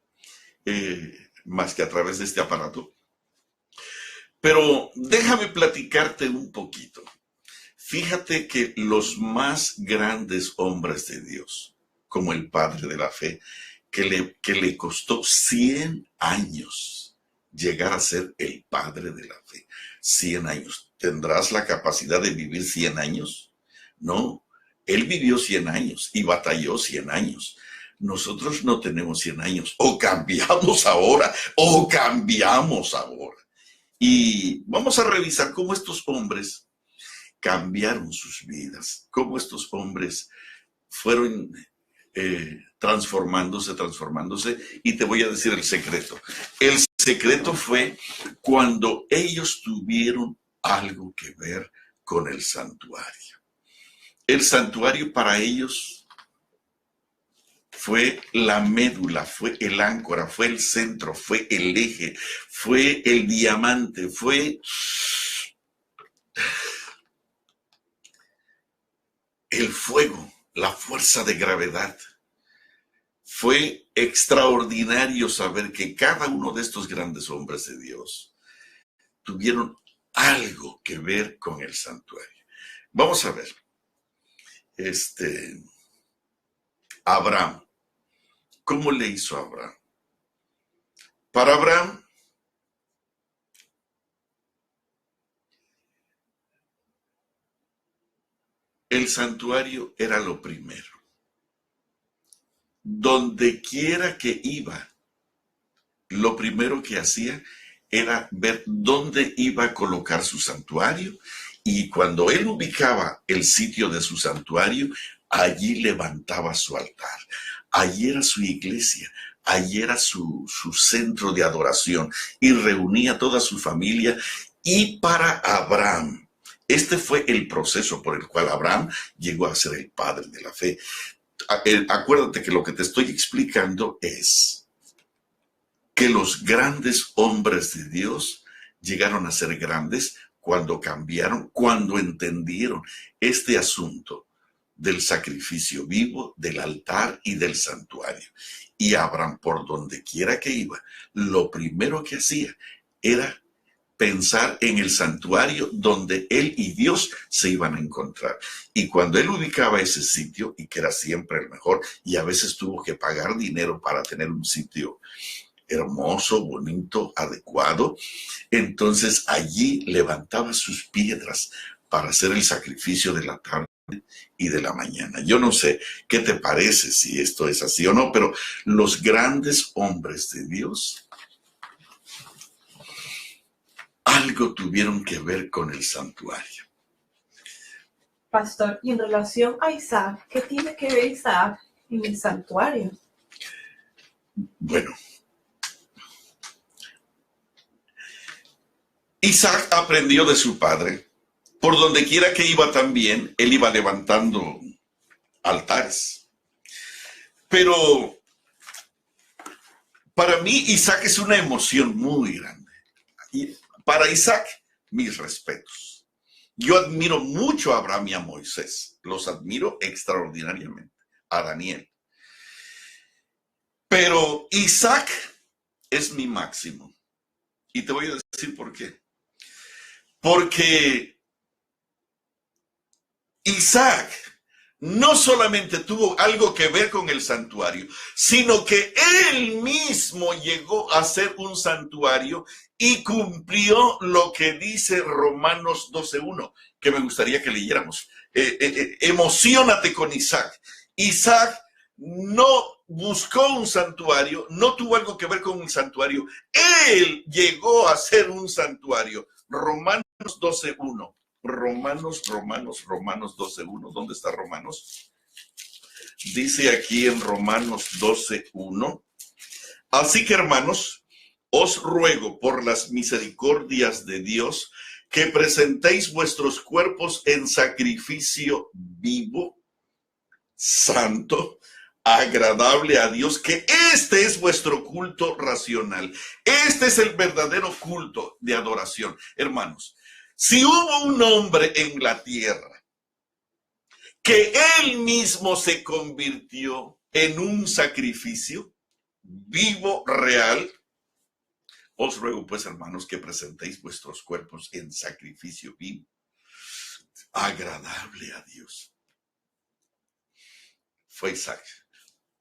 más que a través de este aparato. Pero déjame platicarte un poquito. Fíjate que los más grandes hombres de Dios, como el padre de la fe, que le costó 100 años llegar a ser el padre de la fe. 100 años. ¿Tendrás la capacidad de vivir 100 años? No, él vivió 100 años y batalló 100 años. Nosotros no tenemos 100 años. O cambiamos ahora, o cambiamos ahora. Y vamos a revisar cómo estos hombres cambiaron sus vidas, cómo estos hombres fueron transformándose, y te voy a decir el secreto. El secreto fue cuando ellos tuvieron algo que ver con el santuario. El santuario para ellos fue la médula, fue el áncora, fue el centro, fue el eje, fue el diamante, fue el fuego, la fuerza de gravedad. Fue extraordinario saber que cada uno de estos grandes hombres de Dios tuvieron algo que ver con el santuario. Vamos a ver. Abraham. ¿Cómo le hizo a Abraham? Para Abraham, el santuario era lo primero. Donde quiera que iba, lo primero que hacía era ver dónde iba a colocar su santuario, y cuando él ubicaba el sitio de su santuario, allí levantaba su altar. Allí era su iglesia, allí era su centro de adoración, y reunía a toda su familia. Y para Abraham, este fue el proceso por el cual Abraham llegó a ser el padre de la fe. Acuérdate que lo que te estoy explicando es que los grandes hombres de Dios llegaron a ser grandes cuando cambiaron, cuando entendieron este asunto del sacrificio vivo, del altar y del santuario. Y Abraham, por donde quiera que iba, lo primero que hacía era pensar en el santuario donde él y Dios se iban a encontrar. Y cuando él ubicaba ese sitio, y que era siempre el mejor, y a veces tuvo que pagar dinero para tener un sitio hermoso, bonito, adecuado, entonces allí levantaba sus piedras para hacer el sacrificio de la tarde y de la mañana. Yo no sé qué te parece, si esto es así o no, pero los grandes hombres de Dios algo tuvieron que ver con el santuario. Pastor, y en relación a Isaac, ¿qué tiene que ver Isaac en el santuario? Bueno, Isaac aprendió de su padre Por donde quiera que iba también, él iba levantando altares. Pero para mí Isaac es una emoción muy grande. Y para Isaac, mis respetos. Yo admiro mucho a Abraham y a Moisés. Los admiro extraordinariamente. A Daniel. Pero Isaac es mi máximo. Y te voy a decir por qué. Porque Isaac no solamente tuvo algo que ver con el santuario, sino que él mismo llegó a ser un santuario y cumplió lo que dice Romanos 12:1, que me gustaría que leyéramos. Emociónate con Isaac. Isaac no buscó un santuario, no tuvo algo que ver con un santuario. Él llegó a ser un santuario. Romanos 12:1. Romanos 12:1. ¿Dónde está Romanos? Dice aquí en Romanos 12:1. Así que, hermanos, os ruego por las misericordias de Dios que presentéis vuestros cuerpos en sacrificio vivo, santo, agradable a Dios, que este es vuestro culto racional. Este es el verdadero culto de adoración. Hermanos, si hubo un hombre en la tierra que él mismo se convirtió en un sacrificio vivo, real, os ruego pues, hermanos, que presentéis vuestros cuerpos en sacrificio vivo, agradable a Dios. Fue Isaac.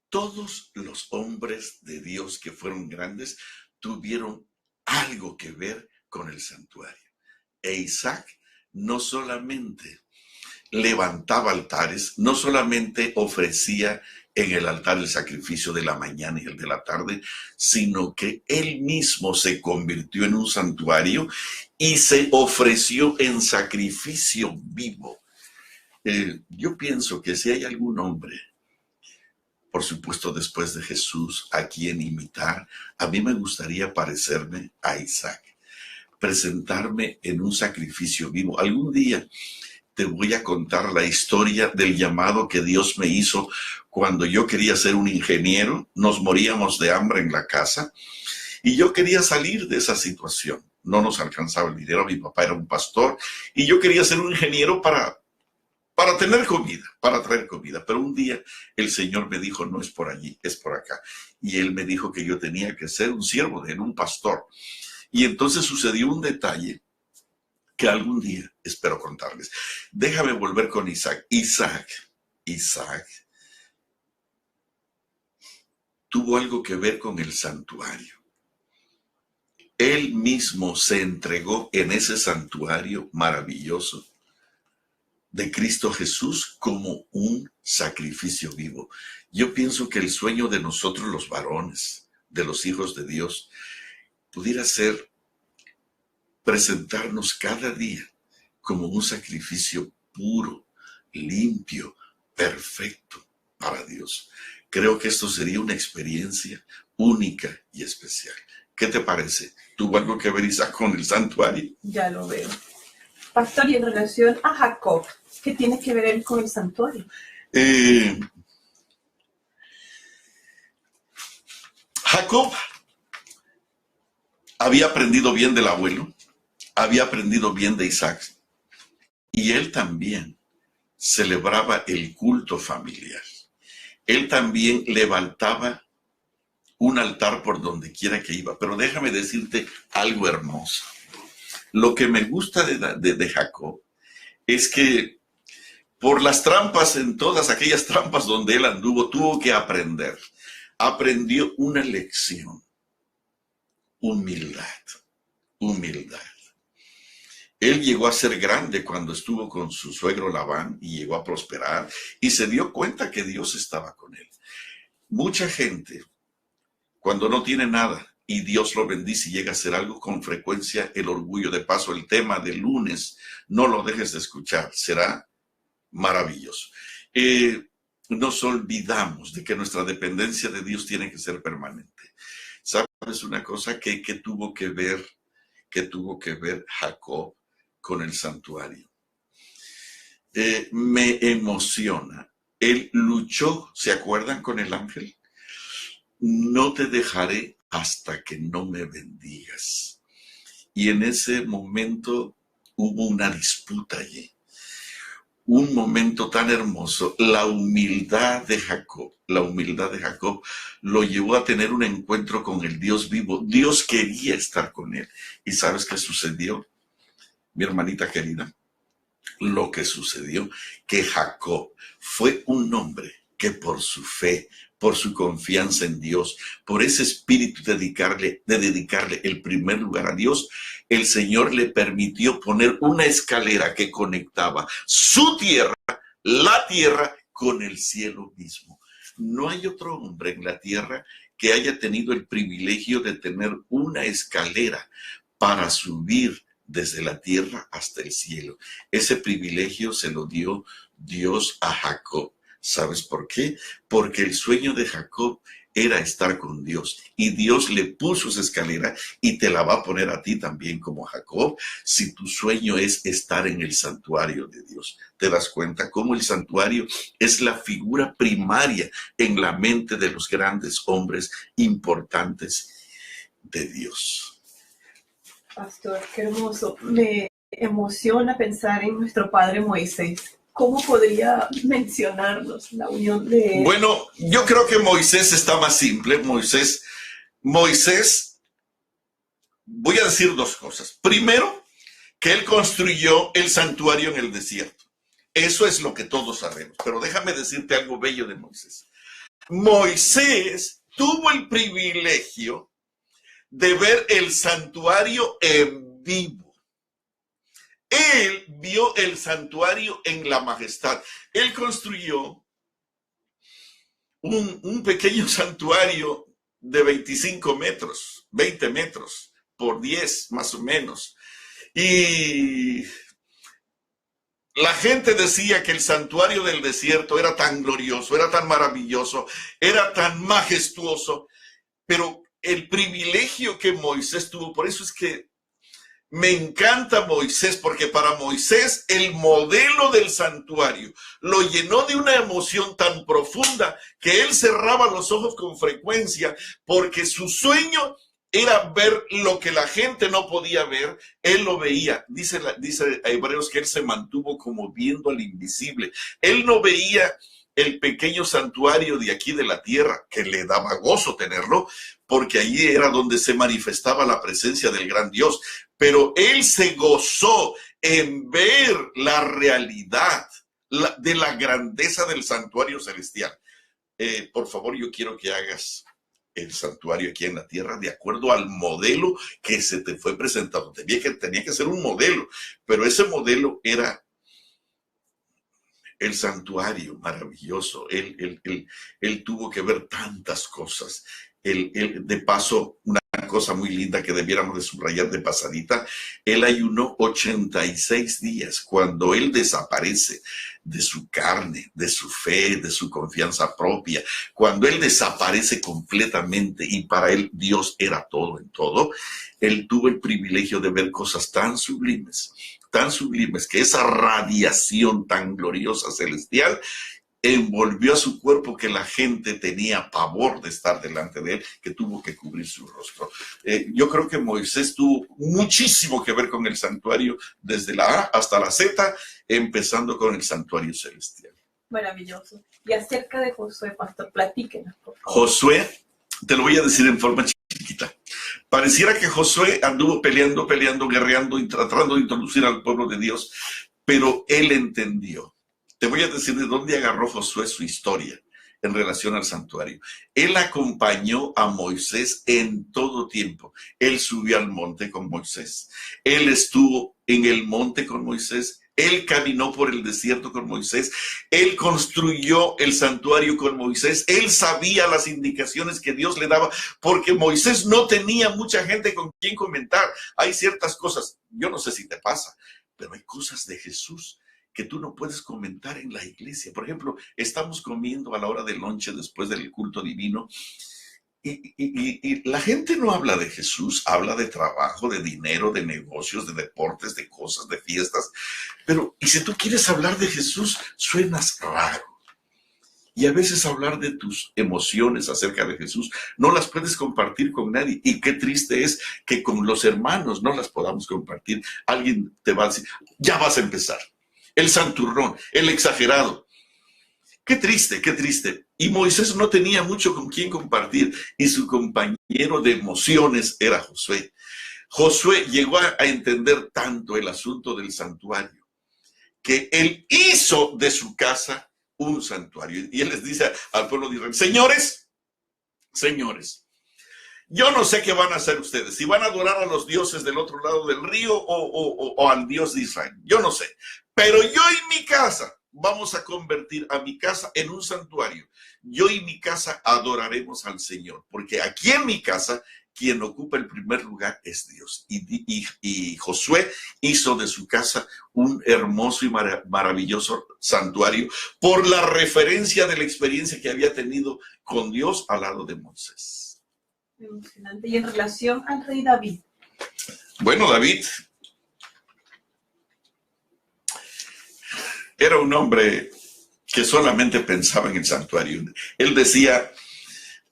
Todos los hombres de Dios que fueron grandes tuvieron algo que ver con el santuario. E Isaac no solamente levantaba altares, no solamente ofrecía en el altar el sacrificio de la mañana y el de la tarde, sino que él mismo se convirtió en un santuario y se ofreció en sacrificio vivo. Yo pienso que si hay algún hombre, por supuesto después de Jesús, a quien imitar, a mí me gustaría parecerme a Isaac, presentarme en un sacrificio vivo. Algún día te voy a contar la historia del llamado que Dios me hizo cuando yo quería ser un ingeniero. Nos moríamos de hambre en la casa y yo quería salir de esa situación. No nos alcanzaba el dinero, mi papá era un pastor y yo quería ser un ingeniero para tener comida, para traer comida. Pero un día el Señor me dijo, no es por allí, es por acá. Y Él me dijo que yo tenía que ser un siervo de Él, un pastor. Y entonces sucedió un detalle que algún día espero contarles. Déjame volver con Isaac. Isaac tuvo algo que ver con el santuario. Él mismo se entregó en ese santuario maravilloso de Cristo Jesús como un sacrificio vivo. Yo pienso que el sueño de nosotros los varones, de los hijos de Dios, pudiera ser presentarnos cada día como un sacrificio puro, limpio, perfecto para Dios. Creo que esto sería una experiencia única y especial. ¿Qué te parece? ¿Tuvo algo que ver Isaac con el santuario? Ya lo veo. Pastor, y en relación a Jacob, ¿qué tiene que ver él con el santuario? Jacob había aprendido bien del abuelo, había aprendido bien de Isaac, y él también celebraba el culto familiar. Él también levantaba un altar por donde quiera que iba. Pero déjame decirte algo hermoso. Lo que me gusta de Jacob es que por las trampas, en todas aquellas trampas donde él anduvo, tuvo que aprender. Aprendió una lección. Humildad. Él llegó a ser grande cuando estuvo con su suegro Labán y llegó a prosperar y se dio cuenta que Dios estaba con él. Mucha gente, cuando no tiene nada y Dios lo bendice y llega a hacer algo, con frecuencia el orgullo. De paso, el tema del lunes, no lo dejes de escuchar, será maravilloso. Nos olvidamos de que nuestra dependencia de Dios tiene que ser permanente. ¿Sabes una cosa? Que tuvo que ver Jacob con el santuario. me emociona. Él luchó, ¿se acuerdan con el ángel? No te dejaré hasta que no me bendigas. Y en ese momento hubo una disputa allí. Un momento tan hermoso, la humildad de Jacob lo llevó a tener un encuentro con el Dios vivo. Dios quería estar con él. ¿Y sabes qué sucedió, mi hermanita querida? Lo que sucedió, que Jacob fue un hombre que por su fe, por su confianza en Dios, por ese espíritu de dedicarle el primer lugar a Dios, el Señor le permitió poner una escalera que conectaba su tierra, la tierra, con el cielo mismo. No hay otro hombre en la tierra que haya tenido el privilegio de tener una escalera para subir desde la tierra hasta el cielo. Ese privilegio se lo dio Dios a Jacob. ¿Sabes por qué? Porque el sueño de Jacob era estar con Dios y Dios le puso esa escalera y te la va a poner a ti también como a Jacob si tu sueño es estar en el santuario de Dios. ¿Te das cuenta cómo el santuario es la figura primaria en la mente de los grandes hombres importantes de Dios? Pastor, qué hermoso. Me emociona pensar en nuestro padre Moisés. ¿Cómo podría mencionarnos la unión de... Bueno, yo creo que Moisés está más simple. Moisés, voy a decir dos cosas. Primero, que él construyó el santuario en el desierto. Eso es lo que todos sabemos. Pero déjame decirte algo bello de Moisés. Moisés tuvo el privilegio de ver el santuario en vivo. Él vio el santuario en la majestad. Él construyó un pequeño santuario de 25 metros, 20 metros por 10 más o menos. Y la gente decía que el santuario del desierto era tan glorioso, era tan maravilloso, era tan majestuoso, pero el privilegio que Moisés tuvo, por eso es que me encanta Moisés, porque para Moisés el modelo del santuario lo llenó de una emoción tan profunda que él cerraba los ojos con frecuencia, porque su sueño era ver lo que la gente no podía ver. Él lo veía. Dice a Hebreos que él se mantuvo como viendo al invisible. Él no veía el pequeño santuario de aquí de la tierra, que le daba gozo tenerlo, porque allí era donde se manifestaba la presencia del gran Dios. Pero él se gozó en ver la realidad de la grandeza del santuario celestial. Por favor, yo quiero que hagas el santuario aquí en la tierra de acuerdo al modelo que se te fue presentado. Tenía que ser un modelo, pero ese modelo era el santuario maravilloso. Él tuvo que ver tantas cosas. De paso, una cosa muy linda que debiéramos de subrayar de pasadita, él ayunó 86 días. Cuando él desaparece de su carne, de su fe, de su confianza propia, cuando él desaparece completamente y para él Dios era todo en todo, él tuvo el privilegio de ver cosas tan sublimes que esa radiación tan gloriosa celestial envolvió a su cuerpo, que la gente tenía pavor de estar delante de él, que tuvo que cubrir su rostro. Yo creo que Moisés tuvo muchísimo que ver con el santuario, desde la A hasta la Z, empezando con el santuario celestial. Maravilloso. Y acerca de Josué, pastor, platíquenos, por favor. Josué, te lo voy a decir en forma chiquita. Pareciera que Josué anduvo peleando, guerreando y tratando de introducir al pueblo de Dios, pero él entendió. Te voy a decir de dónde agarró Josué su historia en relación al santuario. Él acompañó a Moisés en todo tiempo. Él subió al monte con Moisés. Él estuvo en el monte con Moisés. Él caminó por el desierto con Moisés. Él construyó el santuario con Moisés. Él sabía las indicaciones que Dios le daba, porque Moisés no tenía mucha gente con quien comentar. Hay ciertas cosas, yo no sé si te pasa, pero hay cosas de Jesús que tú no puedes comentar en la iglesia. Por ejemplo, estamos comiendo a la hora del lonche después del culto divino Y la gente no habla de Jesús, habla de trabajo, de dinero, de negocios, de deportes, de cosas, de fiestas. Pero, y si tú quieres hablar de Jesús, suenas raro. Y a veces hablar de tus emociones acerca de Jesús no las puedes compartir con nadie. Y qué triste es que con los hermanos no las podamos compartir. Alguien te va a decir, ya vas a empezar. El santurrón, el exagerado. Qué triste, qué triste. Y Moisés no tenía mucho con quien compartir. Y su compañero de emociones era Josué. Josué llegó a entender tanto el asunto del santuario que él hizo de su casa un santuario. Y él les dice al pueblo de Israel, señores, yo no sé qué van a hacer ustedes, si van a adorar a los dioses del otro lado del río o al Dios de Israel, yo no sé, pero yo y mi casa vamos a convertir a mi casa en un santuario. Yo y mi casa adoraremos al Señor, porque aquí en mi casa quien ocupa el primer lugar es Dios. Y Josué hizo de su casa un hermoso y maravilloso santuario por la referencia de la experiencia que había tenido con Dios al lado de Moisés. Emocionante. Y en relación al rey David. Bueno, David era un hombre que solamente pensaba en el santuario. Él decía,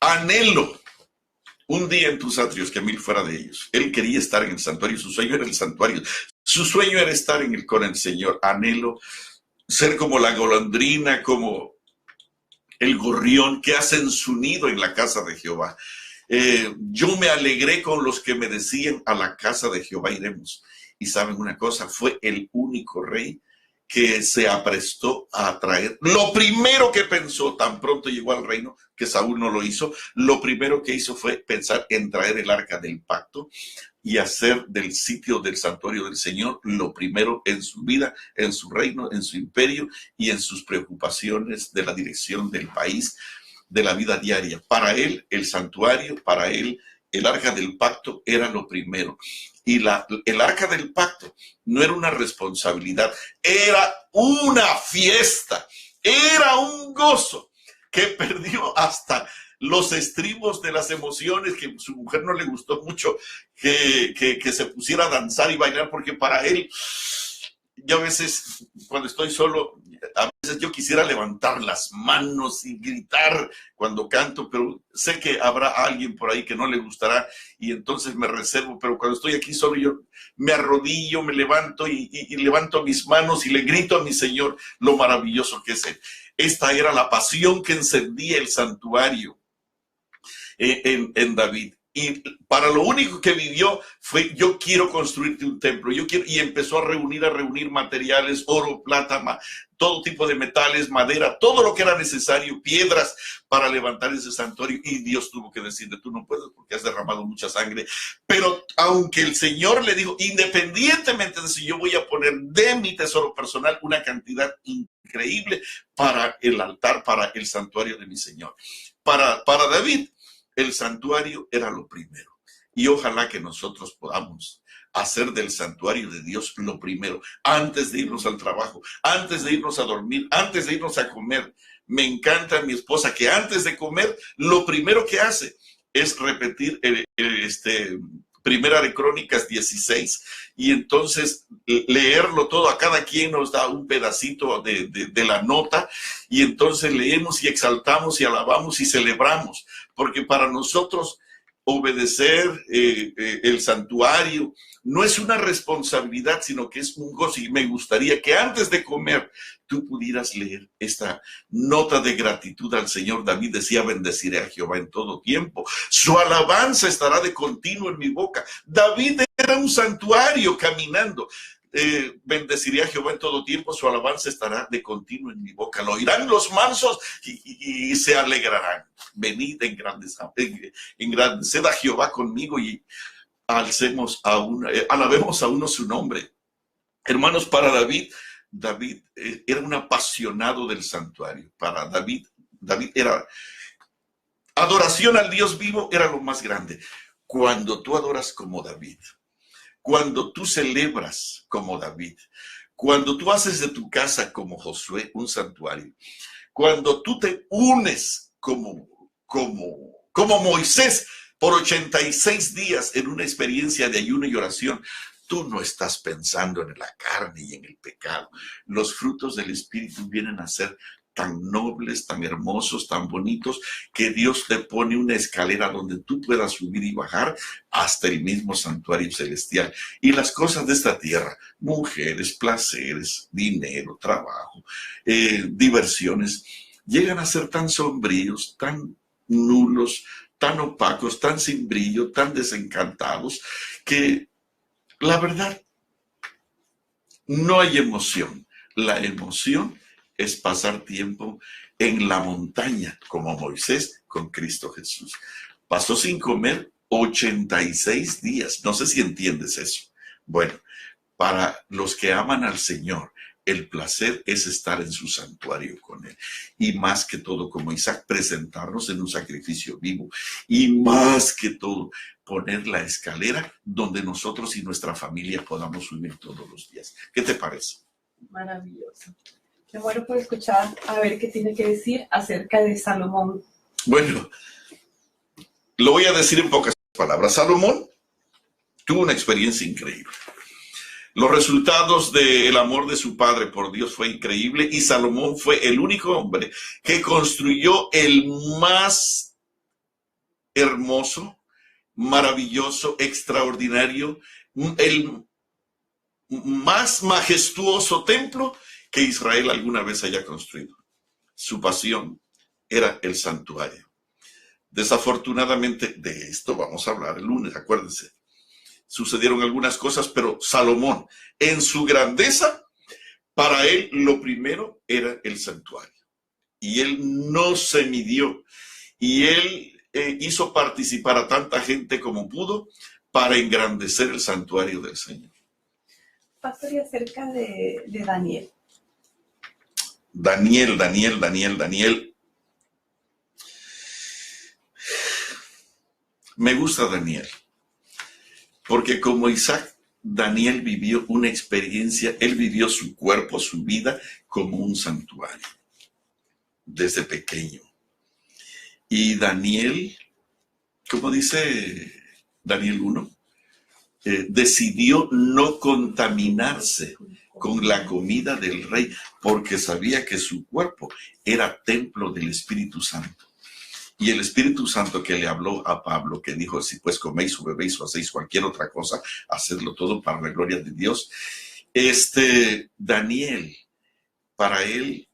anhelo un día en tus atrios que 1000 fuera de ellos. Él quería estar en el santuario, su sueño era el santuario. Su sueño era estar con el Señor. Anhelo ser como la golondrina, como el gorrión que hacen su nido en la casa de Jehová. Yo me alegré con los que me decían, a la casa de Jehová iremos. Y saben una cosa, fue el único rey que se aprestó a traer. Lo primero que pensó, tan pronto llegó al reino, que Saúl no lo hizo, lo primero que hizo fue pensar en traer el arca del pacto y hacer del sitio del santuario del Señor lo primero en su vida, en su reino, en su imperio y en sus preocupaciones de la dirección del país, de la vida diaria. Para él, el santuario, para él, el arca del pacto era lo primero. Y el arca del pacto no era una responsabilidad, era una fiesta, era un gozo que perdió hasta los estribos de las emociones, que su mujer no le gustó mucho que se pusiera a danzar y bailar, porque para él, yo a veces cuando estoy solo, a veces yo quisiera levantar las manos y gritar cuando canto, pero sé que habrá alguien por ahí que no le gustará y entonces me reservo, pero cuando estoy aquí solo yo me arrodillo, me levanto y levanto mis manos y le grito a mi Señor lo maravilloso que es Él. Esta era la pasión que encendía el santuario en David. Y para lo único que vivió fue, yo quiero construirte un templo, y empezó a reunir materiales, oro, plata, todo tipo de metales, madera, todo lo que era necesario, piedras para levantar ese santuario. Y Dios tuvo que decirle, tú no puedes porque has derramado mucha sangre. Pero aunque el Señor le dijo, independientemente de si yo voy a poner de mi tesoro personal una cantidad increíble para el altar, para el santuario de mi Señor. Para David, el santuario era lo primero. Y ojalá que nosotros podamos hacer del santuario de Dios lo primero, antes de irnos al trabajo, antes de irnos a dormir, antes de irnos a comer. Me encanta mi esposa que antes de comer, lo primero que hace es repetir Primera de Crónicas 16 y entonces leerlo todo. A cada quien nos da un pedacito de la nota y entonces leemos y exaltamos y alabamos y celebramos, porque para nosotros obedecer el santuario no es una responsabilidad, sino que es un gozo. Y me gustaría que antes de comer tú pudieras leer esta nota de gratitud al Señor. David decía, bendeciré a Jehová en todo tiempo. Su alabanza estará de continuo en mi boca. David era un santuario caminando. Bendeciré a Jehová en todo tiempo, su alabanza estará de continuo en mi boca. Lo oirán los mansos y se alegrarán. Venid, engrandeced a Jehová conmigo y alabemos a uno su nombre. Hermanos, para David era un apasionado del santuario. Para David era adoración al Dios vivo, era lo más grande. Cuando tú adoras como David, cuando tú celebras como David, cuando tú haces de tu casa como Josué un santuario, cuando tú te unes como como Moisés por 86 días en una experiencia de ayuno y oración. Tú no estás pensando en la carne y en el pecado. Los frutos del Espíritu vienen a ser tan nobles, tan hermosos, tan bonitos, que Dios te pone una escalera donde tú puedas subir y bajar hasta el mismo santuario celestial. Y las cosas de esta tierra, mujeres, placeres, dinero, trabajo, diversiones, llegan a ser tan sombríos, tan nulos, tan opacos, tan sin brillo, tan desencantados, que la verdad, no hay emoción. La emoción es pasar tiempo en la montaña, como Moisés con Cristo Jesús. Pasó sin comer 86 días. No sé si entiendes eso. Bueno, para los que aman al Señor, el placer es estar en su santuario con Él. Y más que todo, como Isaac, presentarnos en un sacrificio vivo. Y más que todo, poner la escalera donde nosotros y nuestra familia podamos subir todos los días. ¿Qué te parece? Maravilloso. Qué bueno por escuchar, a ver qué tiene que decir acerca de Salomón. Bueno, lo voy a decir en pocas palabras. Salomón tuvo una experiencia increíble. Los resultados del amor de su padre por Dios fue increíble, y Salomón fue el único hombre que construyó el más hermoso, maravilloso, extraordinario, el más majestuoso templo que Israel alguna vez haya construido. Su pasión era el santuario. Desafortunadamente, de esto vamos a hablar el lunes, acuérdense. Sucedieron algunas cosas, pero Salomón, en su grandeza, para él lo primero era el santuario. Y él no se midió. Y él hizo participar a tanta gente como pudo para engrandecer el santuario del Señor. Pastor, y acerca de Daniel. Daniel. Me gusta Daniel, porque como Isaac, Daniel vivió una experiencia, él vivió su cuerpo, su vida como un santuario, desde pequeño. Y Daniel, como dice Daniel 1, decidió no contaminarse con la comida del rey, porque sabía que su cuerpo era templo del Espíritu Santo. Y el Espíritu Santo que le habló a Pablo, que dijo, si pues coméis o bebéis o hacéis cualquier otra cosa, hacedlo todo para la gloria de Dios. Daniel, para él,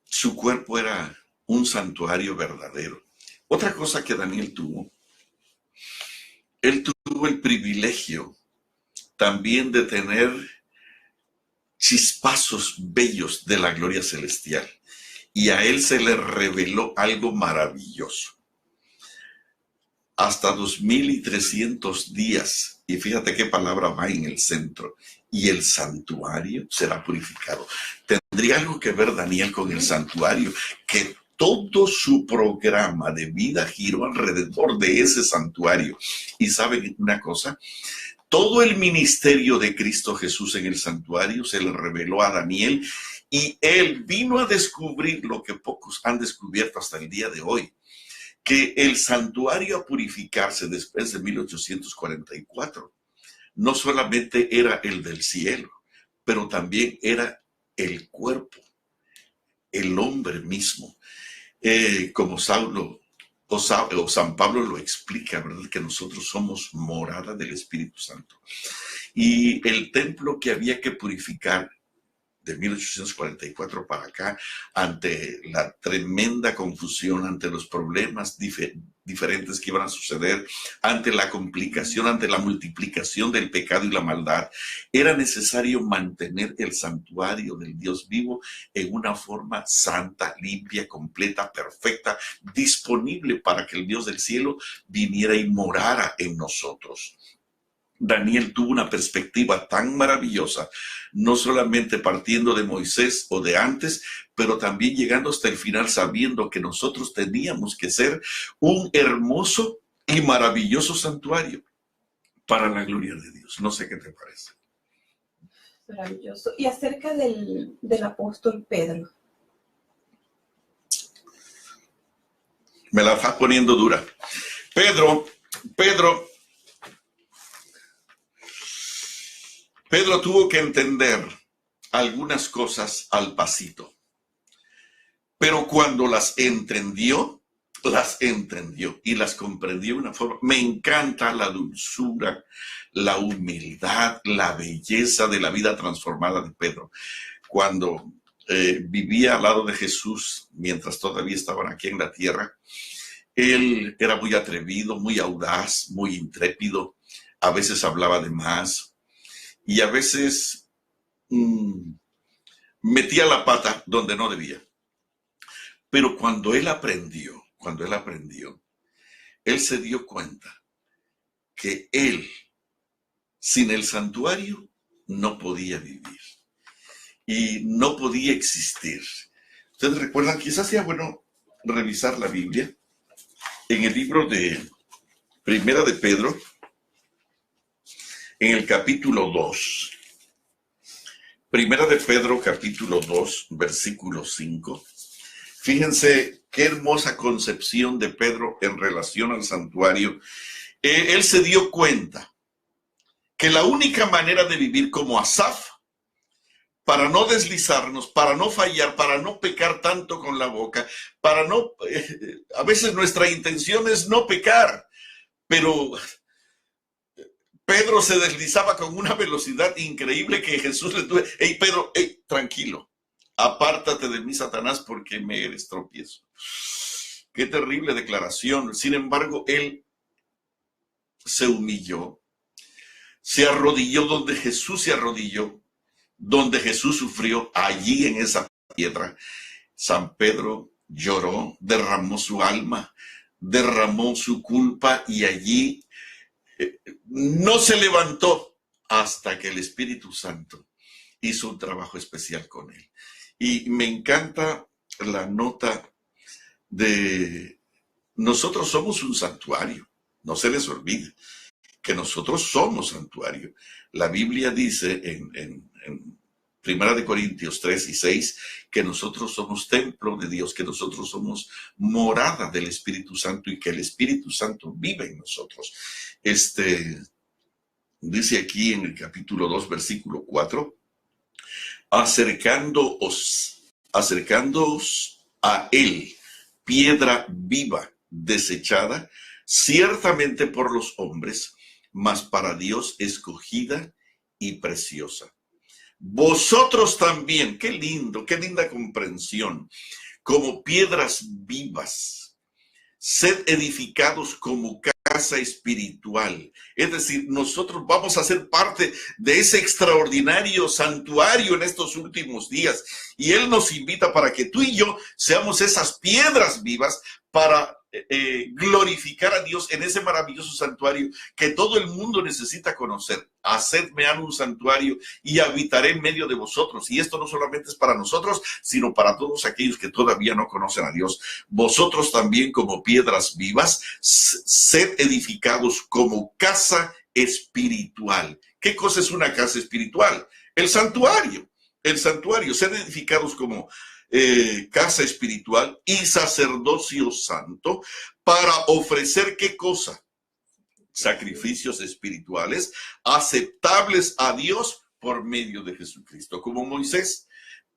su cuerpo era un santuario verdadero. Otra cosa que Daniel tuvo, él tuvo el privilegio también de tener chispazos bellos de la gloria celestial. Y a él se le reveló algo maravilloso. Hasta 2300 días. Y fíjate qué palabra va en el centro. Y el santuario será purificado. ¿Tendría algo que ver Daniel con el santuario? Que todo su programa de vida giró alrededor de ese santuario. Y ¿saben una cosa? Todo el ministerio de Cristo Jesús en el santuario se le reveló a Daniel, y él vino a descubrir lo que pocos han descubierto hasta el día de hoy, que el santuario a purificarse después de 1844 no solamente era el del cielo, pero también era el cuerpo, el hombre mismo. Como Saulo o San Pablo lo explica, ¿verdad? Que nosotros somos morada del Espíritu Santo. Y el templo que había que purificar de 1844 para acá, ante la tremenda confusión, ante los problemas diferentes que iban a suceder, ante la complicación, ante la multiplicación del pecado y la maldad, era necesario mantener el santuario del Dios vivo en una forma santa, limpia, completa, perfecta, disponible para que el Dios del cielo viniera y morara en nosotros. Daniel tuvo una perspectiva tan maravillosa, no solamente partiendo de Moisés o de antes, pero también llegando hasta el final sabiendo que nosotros teníamos que ser un hermoso y maravilloso santuario para la gloria de Dios. No sé qué te parece. Maravilloso. Y acerca del apóstol Pedro. Me la está poniendo dura. Pedro tuvo que entender algunas cosas al pasito. Pero cuando las entendió y las comprendió de una forma. Me encanta la dulzura, la humildad, la belleza de la vida transformada de Pedro. Cuando vivía al lado de Jesús, mientras todavía estaban aquí en la tierra, él era muy atrevido, muy audaz, muy intrépido. A veces hablaba de más y a veces metía la pata donde no debía. Pero cuando él aprendió, él se dio cuenta que él, sin el santuario, no podía vivir y no podía existir. Ustedes recuerdan, quizás sea bueno revisar la Biblia en el libro de Primera de Pedro, en el capítulo 2. Primera de Pedro, capítulo 2, versículo 5. Fíjense qué hermosa concepción de Pedro en relación al santuario. Él se dio cuenta que la única manera de vivir como Asaf, para no deslizarnos, para no fallar, para no pecar tanto con la boca, para no... a veces nuestra intención es no pecar, pero Pedro se deslizaba con una velocidad increíble que Jesús le tuvo. Hey, Pedro, hey, tranquilo. Apártate de mí, Satanás, porque me eres tropiezo. Qué terrible declaración. Sin embargo, él se humilló, se arrodilló donde Jesús se arrodilló, donde Jesús sufrió, allí en esa piedra. San Pedro lloró, derramó su alma, derramó su culpa y allí no se levantó hasta que el Espíritu Santo hizo un trabajo especial con él. Y me encanta la nota de nosotros somos un santuario. No se les olvide que nosotros somos santuario. La Biblia dice en 1 Corintios 3 y 6 que nosotros somos templo de Dios, que nosotros somos morada del Espíritu Santo y que el Espíritu Santo vive en nosotros. Dice aquí en el capítulo 2, versículo 4, acercándoos a él, piedra viva, desechada, ciertamente por los hombres, mas para Dios escogida y preciosa. Vosotros también, qué lindo, qué linda comprensión, como piedras vivas, sed edificados como casa espiritual. Es decir, nosotros vamos a ser parte de ese extraordinario santuario en estos últimos días. Y Él nos invita para que tú y yo seamos esas piedras vivas para glorificar a Dios en ese maravilloso santuario que todo el mundo necesita conocer. Hacedme un santuario y habitaré en medio de vosotros. Y esto no solamente es para nosotros, sino para todos aquellos que todavía no conocen a Dios. Vosotros también como piedras vivas, sed edificados como casa espiritual. ¿Qué cosa es una casa espiritual? El santuario. El santuario, sed edificados como casa espiritual y sacerdocio santo para ofrecer ¿qué cosa? Sacrificios espirituales aceptables a Dios por medio de Jesucristo. Como Moisés,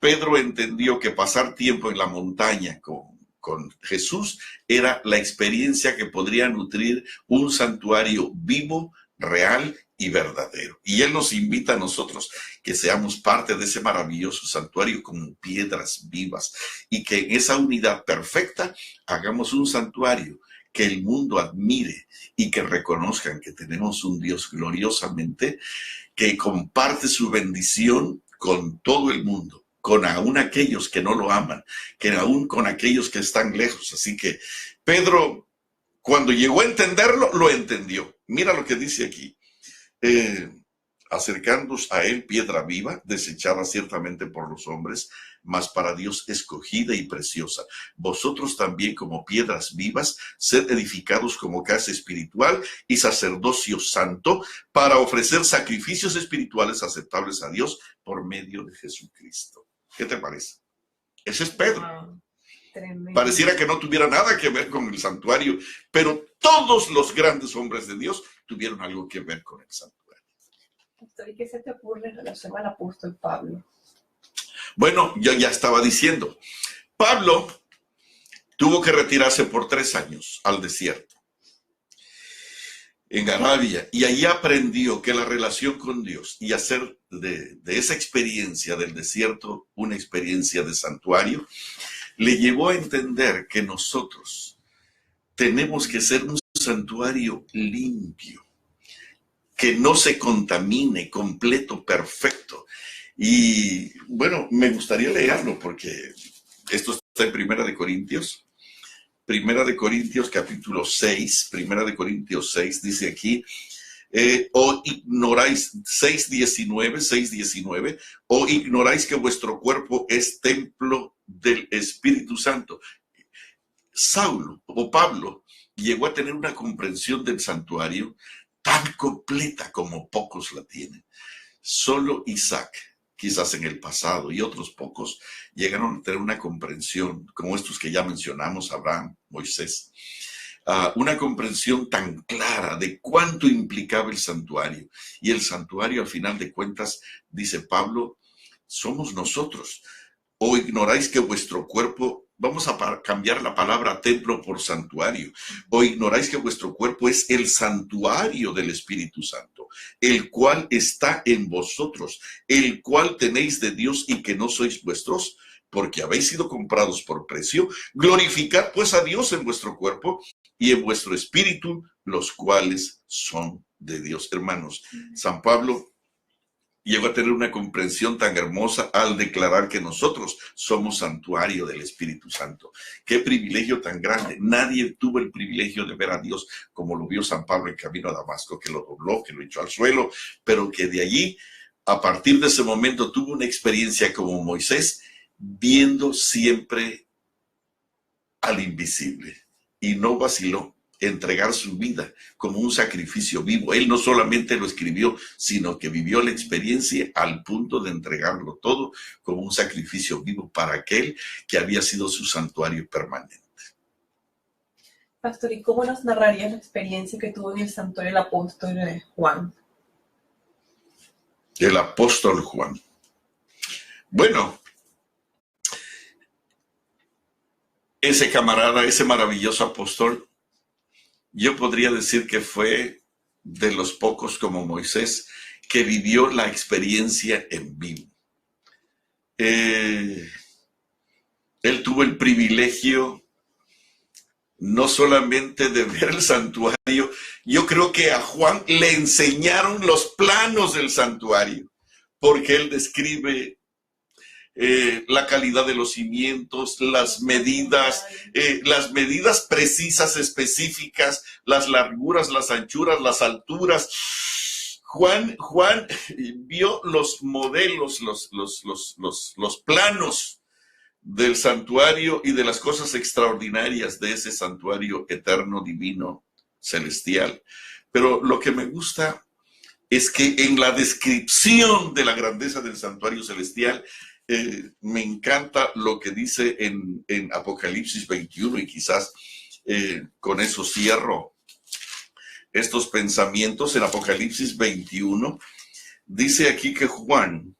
Pedro entendió que pasar tiempo en la montaña con Jesús era la experiencia que podría nutrir un santuario vivo, real y verdadero. Y Él nos invita a nosotros que seamos parte de ese maravilloso santuario como piedras vivas y que en esa unidad perfecta hagamos un santuario que el mundo admire y que reconozcan que tenemos un Dios gloriosamente que comparte su bendición con todo el mundo, con aún aquellos que no lo aman, que aún con aquellos que están lejos. Así que Pedro, cuando llegó a entenderlo, lo entendió. Mira lo que dice aquí. Acercándoos a él, piedra viva, desechada ciertamente por los hombres, mas para Dios escogida y preciosa. Vosotros también como piedras vivas, sed edificados como casa espiritual y sacerdocio santo, para ofrecer sacrificios espirituales aceptables a Dios por medio de Jesucristo. ¿Qué te parece? Ese es Pedro. Tremendo. Pareciera que no tuviera nada que ver con el santuario, pero todos los grandes hombres de Dios tuvieron algo que ver con el santuario. Pastor, ¿y qué se te ocurre en relación al apóstol Pablo? Bueno, yo ya estaba diciendo, Pablo tuvo que retirarse por 3 años al desierto, en Arabia, y allí aprendió que la relación con Dios y hacer de esa experiencia del desierto una experiencia de santuario, le llevó a entender que nosotros tenemos que ser un santuario limpio, que no se contamine, completo, perfecto. Y bueno, me gustaría leerlo porque esto está en Primera de Corintios capítulo 6, Primera de Corintios 6, dice aquí, o ignoráis, 6:19, o ignoráis que vuestro cuerpo es templo del Espíritu Santo. Saulo o Pablo llegó a tener una comprensión del santuario tan completa como pocos la tienen. Solo Isaac, quizás en el pasado, y otros pocos llegaron a tener una comprensión, como estos que ya mencionamos, Abraham, Moisés, una comprensión tan clara de cuánto implicaba el santuario. Y el santuario, al final de cuentas, dice Pablo, somos nosotros. ¿O ignoráis que vuestro cuerpo, vamos a cambiar la palabra templo por santuario, o ignoráis que vuestro cuerpo es el santuario del Espíritu Santo, el cual está en vosotros, el cual tenéis de Dios y que no sois vuestros, porque habéis sido comprados por precio? Glorificad pues a Dios en vuestro cuerpo y en vuestro espíritu, los cuales son de Dios. Hermanos, San Pablo llegó a tener una comprensión tan hermosa al declarar que nosotros somos santuario del Espíritu Santo. Qué privilegio tan grande. Nadie tuvo el privilegio de ver a Dios como lo vio San Pablo en camino a Damasco, que lo dobló, que lo echó al suelo, pero que de allí, a partir de ese momento, tuvo una experiencia como Moisés, viendo siempre al invisible, y no vaciló entregar su vida como un sacrificio vivo. Él no solamente lo escribió, sino que vivió la experiencia al punto de entregarlo todo como un sacrificio vivo para aquel que había sido su santuario permanente. Pastor, ¿y cómo nos narrarías la experiencia que tuvo en el santuario el apóstol Juan? El apóstol Juan. Bueno, ese camarada, ese maravilloso apóstol, yo podría decir que fue de los pocos como Moisés que vivió la experiencia en vivo. Él tuvo el privilegio no solamente de ver el santuario, yo creo que a Juan le enseñaron los planos del santuario, porque él describe la calidad de los cimientos, las medidas precisas, específicas, las larguras, las anchuras, las alturas. Juan vio los modelos, los planos del santuario y de las cosas extraordinarias de ese santuario eterno, divino, celestial. Pero lo que me gusta es que en la descripción de la grandeza del santuario celestial, me encanta lo que dice en Apocalipsis 21, y quizás con eso cierro estos pensamientos. En Apocalipsis 21 dice aquí que Juan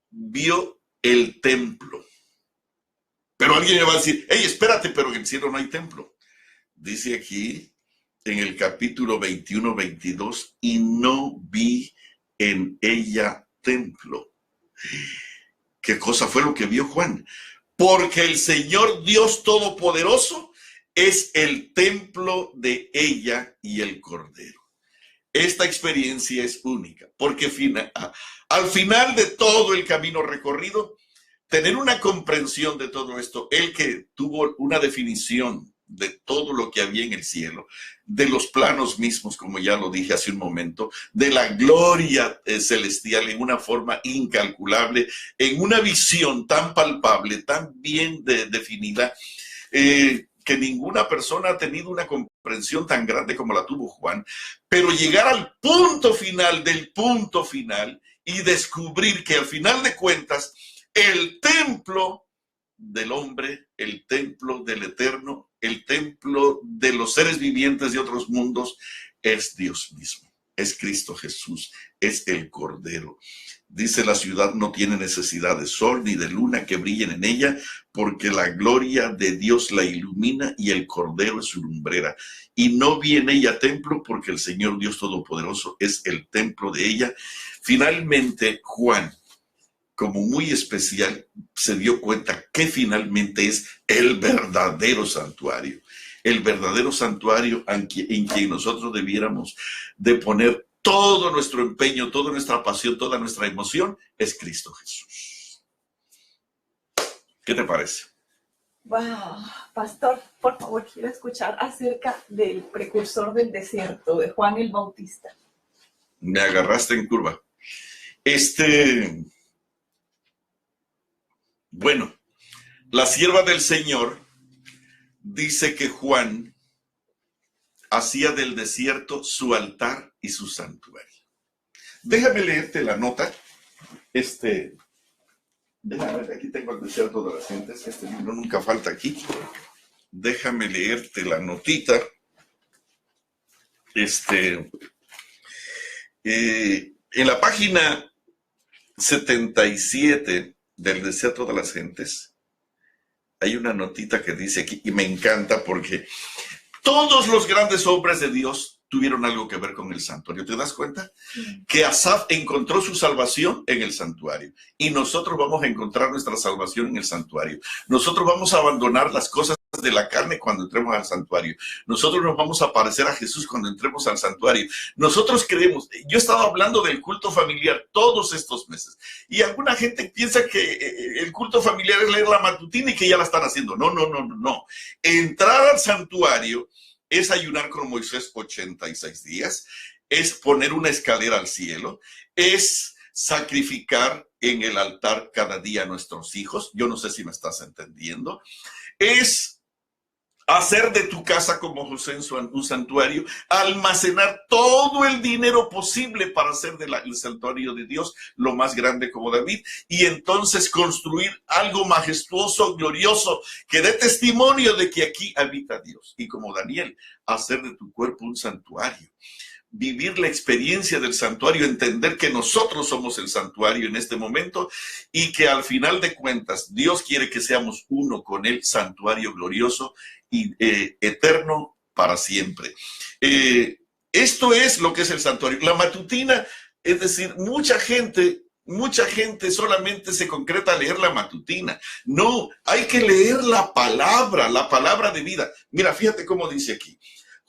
vio el templo. Pero alguien me va a decir, hey, espérate, pero en el cielo no hay templo. Dice aquí en el capítulo 21, 22, y no vi en ella templo. ¿Qué cosa fue lo que vio Juan? Porque el Señor Dios Todopoderoso es el templo de ella y el Cordero. Esta experiencia es única, porque al final de todo el camino recorrido, tener una comprensión de todo esto, el que tuvo una definición de todo lo que había en el cielo, de los planos mismos, como ya lo dije hace un momento, de la gloria celestial en una forma incalculable, en una visión tan palpable, tan bien definida, que ninguna persona ha tenido una comprensión tan grande como la tuvo Juan. Pero llegar al punto final del punto final y descubrir que al final de cuentas el templo del hombre, el templo del eterno, el templo de los seres vivientes de otros mundos, es Dios mismo, es Cristo Jesús, es el Cordero. Dice: la ciudad no tiene necesidad de sol ni de luna que brillen en ella, porque la gloria de Dios la ilumina y el Cordero es su lumbrera. Y no vi en ella templo, porque el Señor Dios Todopoderoso es el templo de ella. Finalmente, Juan, como muy especial, se dio cuenta que finalmente es el verdadero santuario. El verdadero santuario en quien nosotros debiéramos de poner todo nuestro empeño, toda nuestra pasión, toda nuestra emoción, es Cristo Jesús. ¿Qué te parece? Wow, pastor, por favor, quiero escuchar acerca del precursor del desierto, de Juan el Bautista. Me agarraste en curva. Bueno, la sierva del Señor dice que Juan hacía del desierto su altar y su santuario. Déjame leerte la nota. Déjame ver, aquí tengo el desierto de las gentes. Este libro nunca falta aquí. Déjame leerte la notita. En la página 77 del desierto de las gentes, hay una notita que dice aquí, y me encanta porque todos los grandes hombres de Dios tuvieron algo que ver con el santuario. ¿Te das cuenta? Que Asaf encontró su salvación en el santuario. Y nosotros vamos a encontrar nuestra salvación en el santuario. Nosotros vamos a abandonar las cosas de la carne cuando entremos al santuario. Nosotros nos vamos a parecer a Jesús cuando entremos al santuario. Nosotros creemos, yo he estado hablando del culto familiar todos estos meses. Y alguna gente piensa que el culto familiar es leer la matutina y que ya la están haciendo. No. Entrar al santuario es ayunar con Moisés 86 días, es poner una escalera al cielo, es sacrificar en el altar cada día a nuestros hijos. Yo no sé si me estás entendiendo. Es hacer de tu casa como José en un santuario, almacenar todo el dinero posible para hacer del santuario de Dios lo más grande como David, y entonces construir algo majestuoso, glorioso, que dé testimonio de que aquí habita Dios. Y como Daniel, hacer de tu cuerpo un santuario. Vivir la experiencia del santuario, entender que nosotros somos el santuario en este momento y que al final de cuentas Dios quiere que seamos uno con el santuario glorioso y eterno para siempre. Esto es lo que es el santuario. La matutina, es decir, mucha gente solamente se concreta a leer la matutina. No, hay que leer la palabra de vida. Mira, fíjate cómo dice aquí.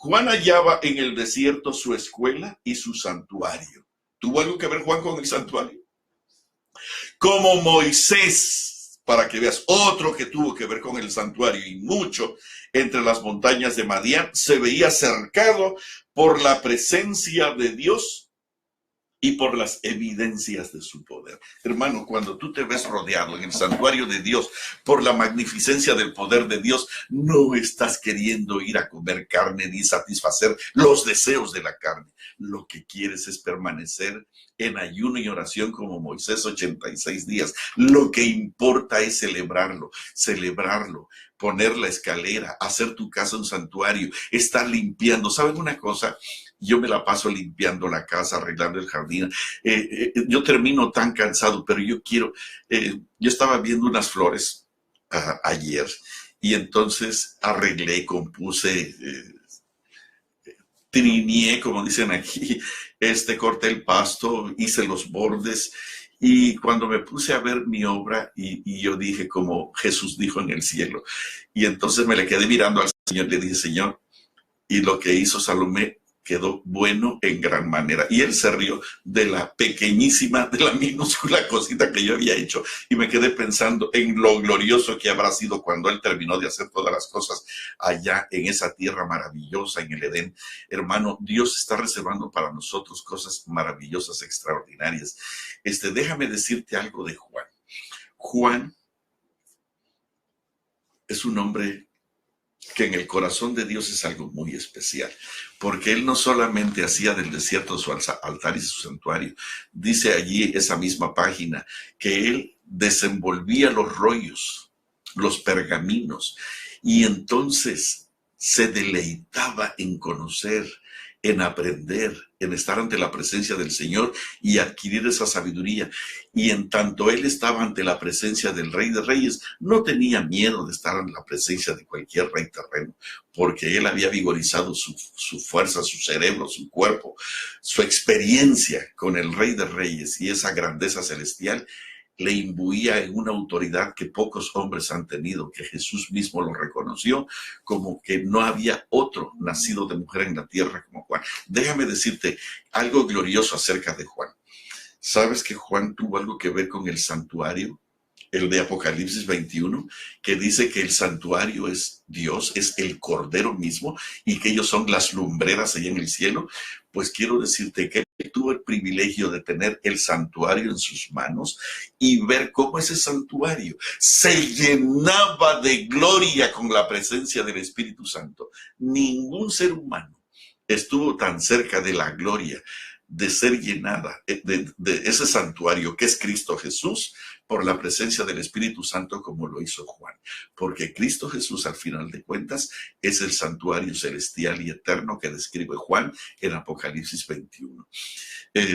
Juan hallaba en el desierto su escuela y su santuario. ¿Tuvo algo que ver Juan con el santuario? Como Moisés, para que veas, otro que tuvo que ver con el santuario y mucho, entre las montañas de Madián, se veía cercado por la presencia de Dios y por las evidencias de su poder. Hermano, cuando tú te ves rodeado en el santuario de Dios por la magnificencia del poder de Dios, no estás queriendo ir a comer carne ni satisfacer los deseos de la carne. Lo que quieres es permanecer en ayuno y oración como Moisés 86 días. Lo que importa es celebrarlo, poner la escalera, hacer tu casa un santuario, estar limpiando. ¿Saben una cosa? Yo me la paso limpiando la casa, arreglando el jardín. Yo termino tan cansado, pero yo quiero... yo estaba viendo unas flores ayer y entonces arreglé, compuse, trineé, como dicen aquí, corté el pasto, hice los bordes. Y cuando me puse a ver mi obra, y yo dije como Jesús dijo en el cielo, y entonces me le quedé mirando al Señor y le dije: Señor, y lo que hizo Salomé quedó bueno en gran manera. Y él se rió de la pequeñísima, de la minúscula cosita que yo había hecho. Y me quedé pensando en lo glorioso que habrá sido cuando él terminó de hacer todas las cosas allá en esa tierra maravillosa, en el Edén. Hermano, Dios está reservando para nosotros cosas maravillosas, extraordinarias. Déjame decirte algo de Juan. Juan es un hombre que en el corazón de Dios es algo muy especial, porque él no solamente hacía del desierto su altar y su santuario. Dice allí esa misma página que él desenvolvía los rollos, los pergaminos, y entonces se deleitaba en conocer, en aprender, en estar ante la presencia del Señor y adquirir esa sabiduría. Y en tanto él estaba ante la presencia del Rey de Reyes, no tenía miedo de estar en la presencia de cualquier rey terreno, porque él había vigorizado su fuerza, su cerebro, su cuerpo, su experiencia con el Rey de Reyes, y esa grandeza celestial le imbuía en una autoridad que pocos hombres han tenido, que Jesús mismo lo reconoció como que no había otro nacido de mujer en la tierra como Juan. Déjame decirte algo glorioso acerca de Juan. ¿Sabes que Juan tuvo algo que ver con el santuario? El de Apocalipsis 21, que dice que el santuario es Dios, es el Cordero mismo, y que ellos son las lumbreras allá en el cielo. Pues quiero decirte que él tuvo el privilegio de tener el santuario en sus manos y ver cómo ese santuario se llenaba de gloria con la presencia del Espíritu Santo. Ningún ser humano estuvo tan cerca de la gloria de ser llenada de ese santuario que es Cristo Jesús por la presencia del Espíritu Santo como lo hizo Juan, porque Cristo Jesús al final de cuentas es el santuario celestial y eterno que describe Juan en Apocalipsis 21.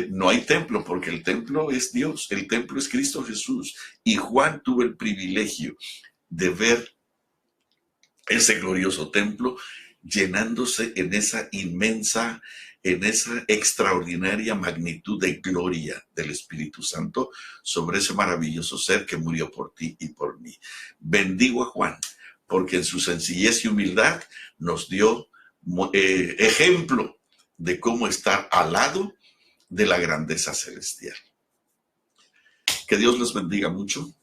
No hay templo porque el templo es Dios, el templo es Cristo Jesús, y Juan tuvo el privilegio de ver ese glorioso templo llenándose en esa inmensa, en esa extraordinaria magnitud de gloria del Espíritu Santo sobre ese maravilloso ser que murió por ti y por mí. Bendigo a Juan, porque en su sencillez y humildad nos dio ejemplo de cómo estar al lado de la grandeza celestial. Que Dios les bendiga mucho.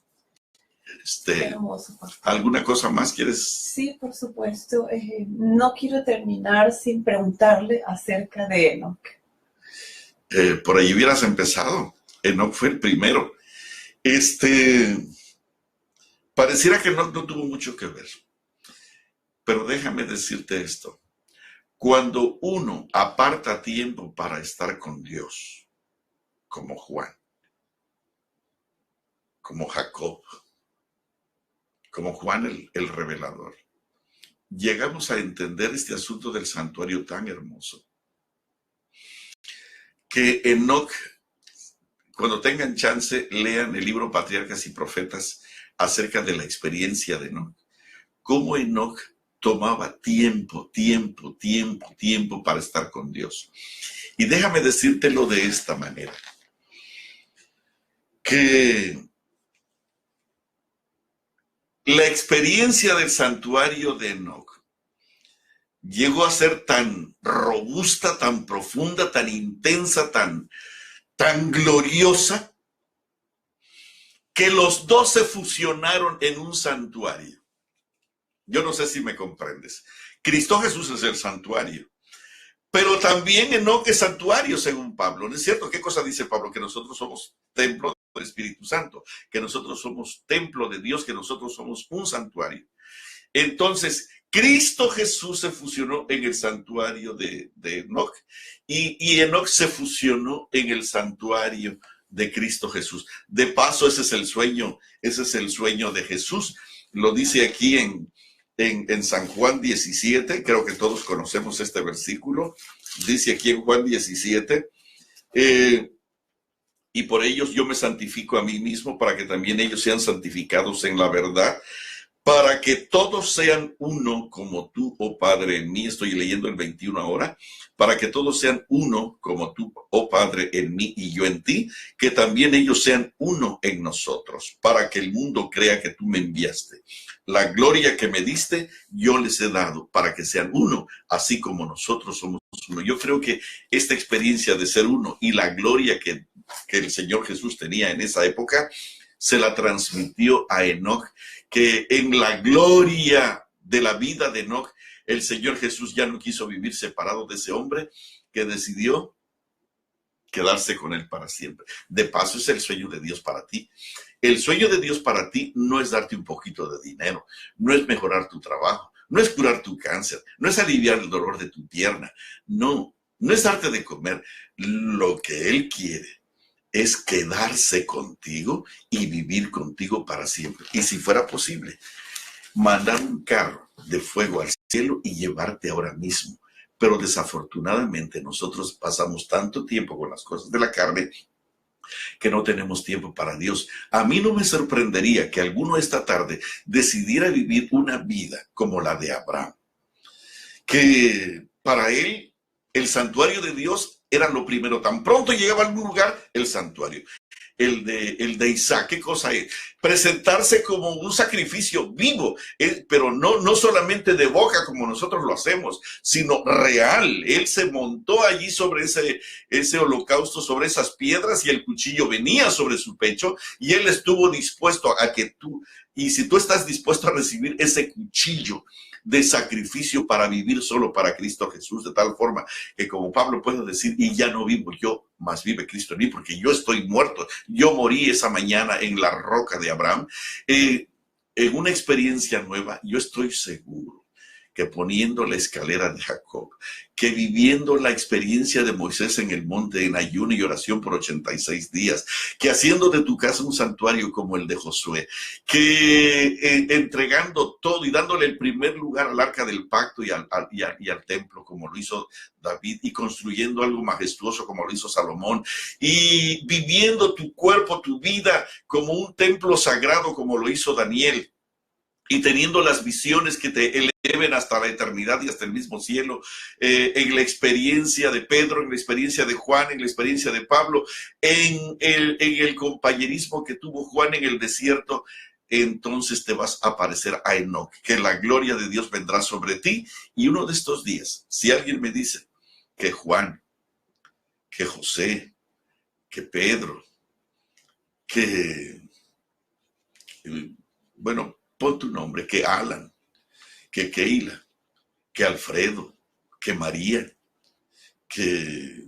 Qué hermoso, pastor. ¿Alguna cosa más quieres? Sí, por supuesto. No quiero terminar sin preguntarle acerca de Enoc. Por ahí hubieras empezado. Enoc fue el primero. Pareciera que Enoc no tuvo mucho que ver. Pero déjame decirte esto. Cuando uno aparta tiempo para estar con Dios, como Juan, como Jacob, como Juan el revelador, llegamos a entender este asunto del santuario tan hermoso, que Enoc, cuando tengan chance, lean el libro Patriarcas y Profetas acerca de la experiencia de Enoc, cómo Enoc tomaba tiempo para estar con Dios. Y déjame decírtelo de esta manera, que la experiencia del santuario de Enoc llegó a ser tan robusta, tan profunda, tan intensa, tan gloriosa, que los dos se fusionaron en un santuario. Yo no sé si me comprendes. Cristo Jesús es el santuario, pero también Enoc es santuario, según Pablo. ¿No es cierto? ¿Qué cosa dice Pablo? Que nosotros somos templo del Espíritu Santo, que nosotros somos templo de Dios, que nosotros somos un santuario. Entonces, Cristo Jesús se fusionó en el santuario de Enoc y Enoc se fusionó en el santuario de Cristo Jesús. De paso, ese es el sueño de Jesús. Lo dice aquí en San Juan 17, creo que todos conocemos este versículo. Dice aquí en Juan 17, y por ellos yo me santifico a mí mismo, para que también ellos sean santificados en la verdad, para que todos sean uno como tú, oh Padre, en mí. Estoy leyendo el 21 ahora. Para que todos sean uno como tú, oh Padre, en mí y yo en ti, que también ellos sean uno en nosotros, para que el mundo crea que tú me enviaste. La gloria que me diste, yo les he dado, para que sean uno, así como nosotros somos uno. Yo creo que esta experiencia de ser uno y la gloria que el Señor Jesús tenía en esa época, se la transmitió a Enoc, que en la gloria de la vida de Enoc, el Señor Jesús ya no quiso vivir separado de ese hombre, que decidió quedarse con él para siempre. De paso, es el sueño de Dios para ti. El sueño de Dios para ti no es darte un poquito de dinero, no es mejorar tu trabajo, no es curar tu cáncer, no es aliviar el dolor de tu pierna, no es darte de comer. Lo que Él quiere es quedarse contigo y vivir contigo para siempre. Y si fuera posible, mandar un carro de fuego al cielo y llevarte ahora mismo. Pero desafortunadamente nosotros pasamos tanto tiempo con las cosas de la carne que no tenemos tiempo para Dios. A mí no me sorprendería que alguno esta tarde decidiera vivir una vida como la de Abraham, que para él el santuario de Dios era lo primero. Tan pronto llegaba a algún lugar, el santuario. El de Isaac, ¿qué cosa es? Presentarse como un sacrificio vivo, pero no solamente de boca como nosotros lo hacemos, sino real. Él se montó allí sobre ese holocausto, sobre esas piedras, y el cuchillo venía sobre su pecho, y él estuvo dispuesto a que tú, y si tú estás dispuesto a recibir ese cuchillo de sacrificio para vivir solo para Cristo Jesús, de tal forma que, como Pablo puede decir, y ya no vivo yo, mas vive Cristo en mí, porque yo estoy muerto. Yo morí esa mañana en la roca de Abraham. En una experiencia nueva, yo estoy seguro que poniendo la escalera de Jacob, que viviendo la experiencia de Moisés en el monte en ayuno y oración por 86 días, que haciendo de tu casa un santuario como el de Josué, que entregando todo y dándole el primer lugar al arca del pacto y al templo como lo hizo David, y construyendo algo majestuoso como lo hizo Salomón, y viviendo tu cuerpo, tu vida como un templo sagrado como lo hizo Daniel, y teniendo las visiones que te eleven hasta la eternidad y hasta el mismo cielo, en la experiencia de Pedro, en la experiencia de Juan, en la experiencia de Pablo, en el compañerismo que tuvo Juan en el desierto, entonces te vas a parecer a Enoc, que la gloria de Dios vendrá sobre ti. Y uno de estos días, si alguien me dice que Juan, que José, que Pedro, que, bueno, pon tu nombre, que Alan, que Keila, que Alfredo, que María, que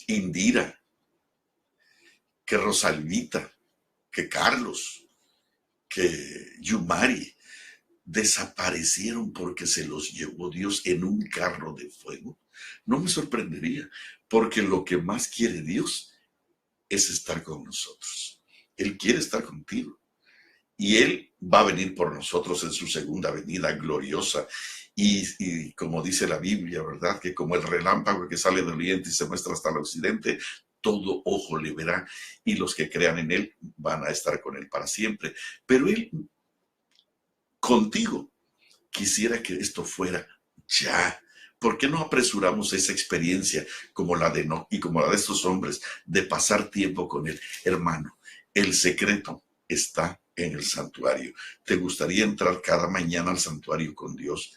Indira, que Rosalvita, que Carlos, que Yumari, desaparecieron porque se los llevó Dios en un carro de fuego, no me sorprendería, porque lo que más quiere Dios es estar con nosotros. Él quiere estar contigo. Y Él va a venir por nosotros en su segunda venida gloriosa. Y como dice la Biblia, ¿verdad? Que como el relámpago que sale del oriente y se muestra hasta el occidente, todo ojo le verá. Y los que crean en Él van a estar con Él para siempre. Pero Él, contigo, quisiera que esto fuera ya. ¿Por qué no apresuramos esa experiencia como la de Enoc y como la de estos hombres, de pasar tiempo con Él? Hermano, el secreto está en el santuario. ¿Te gustaría entrar cada mañana al santuario con Dios,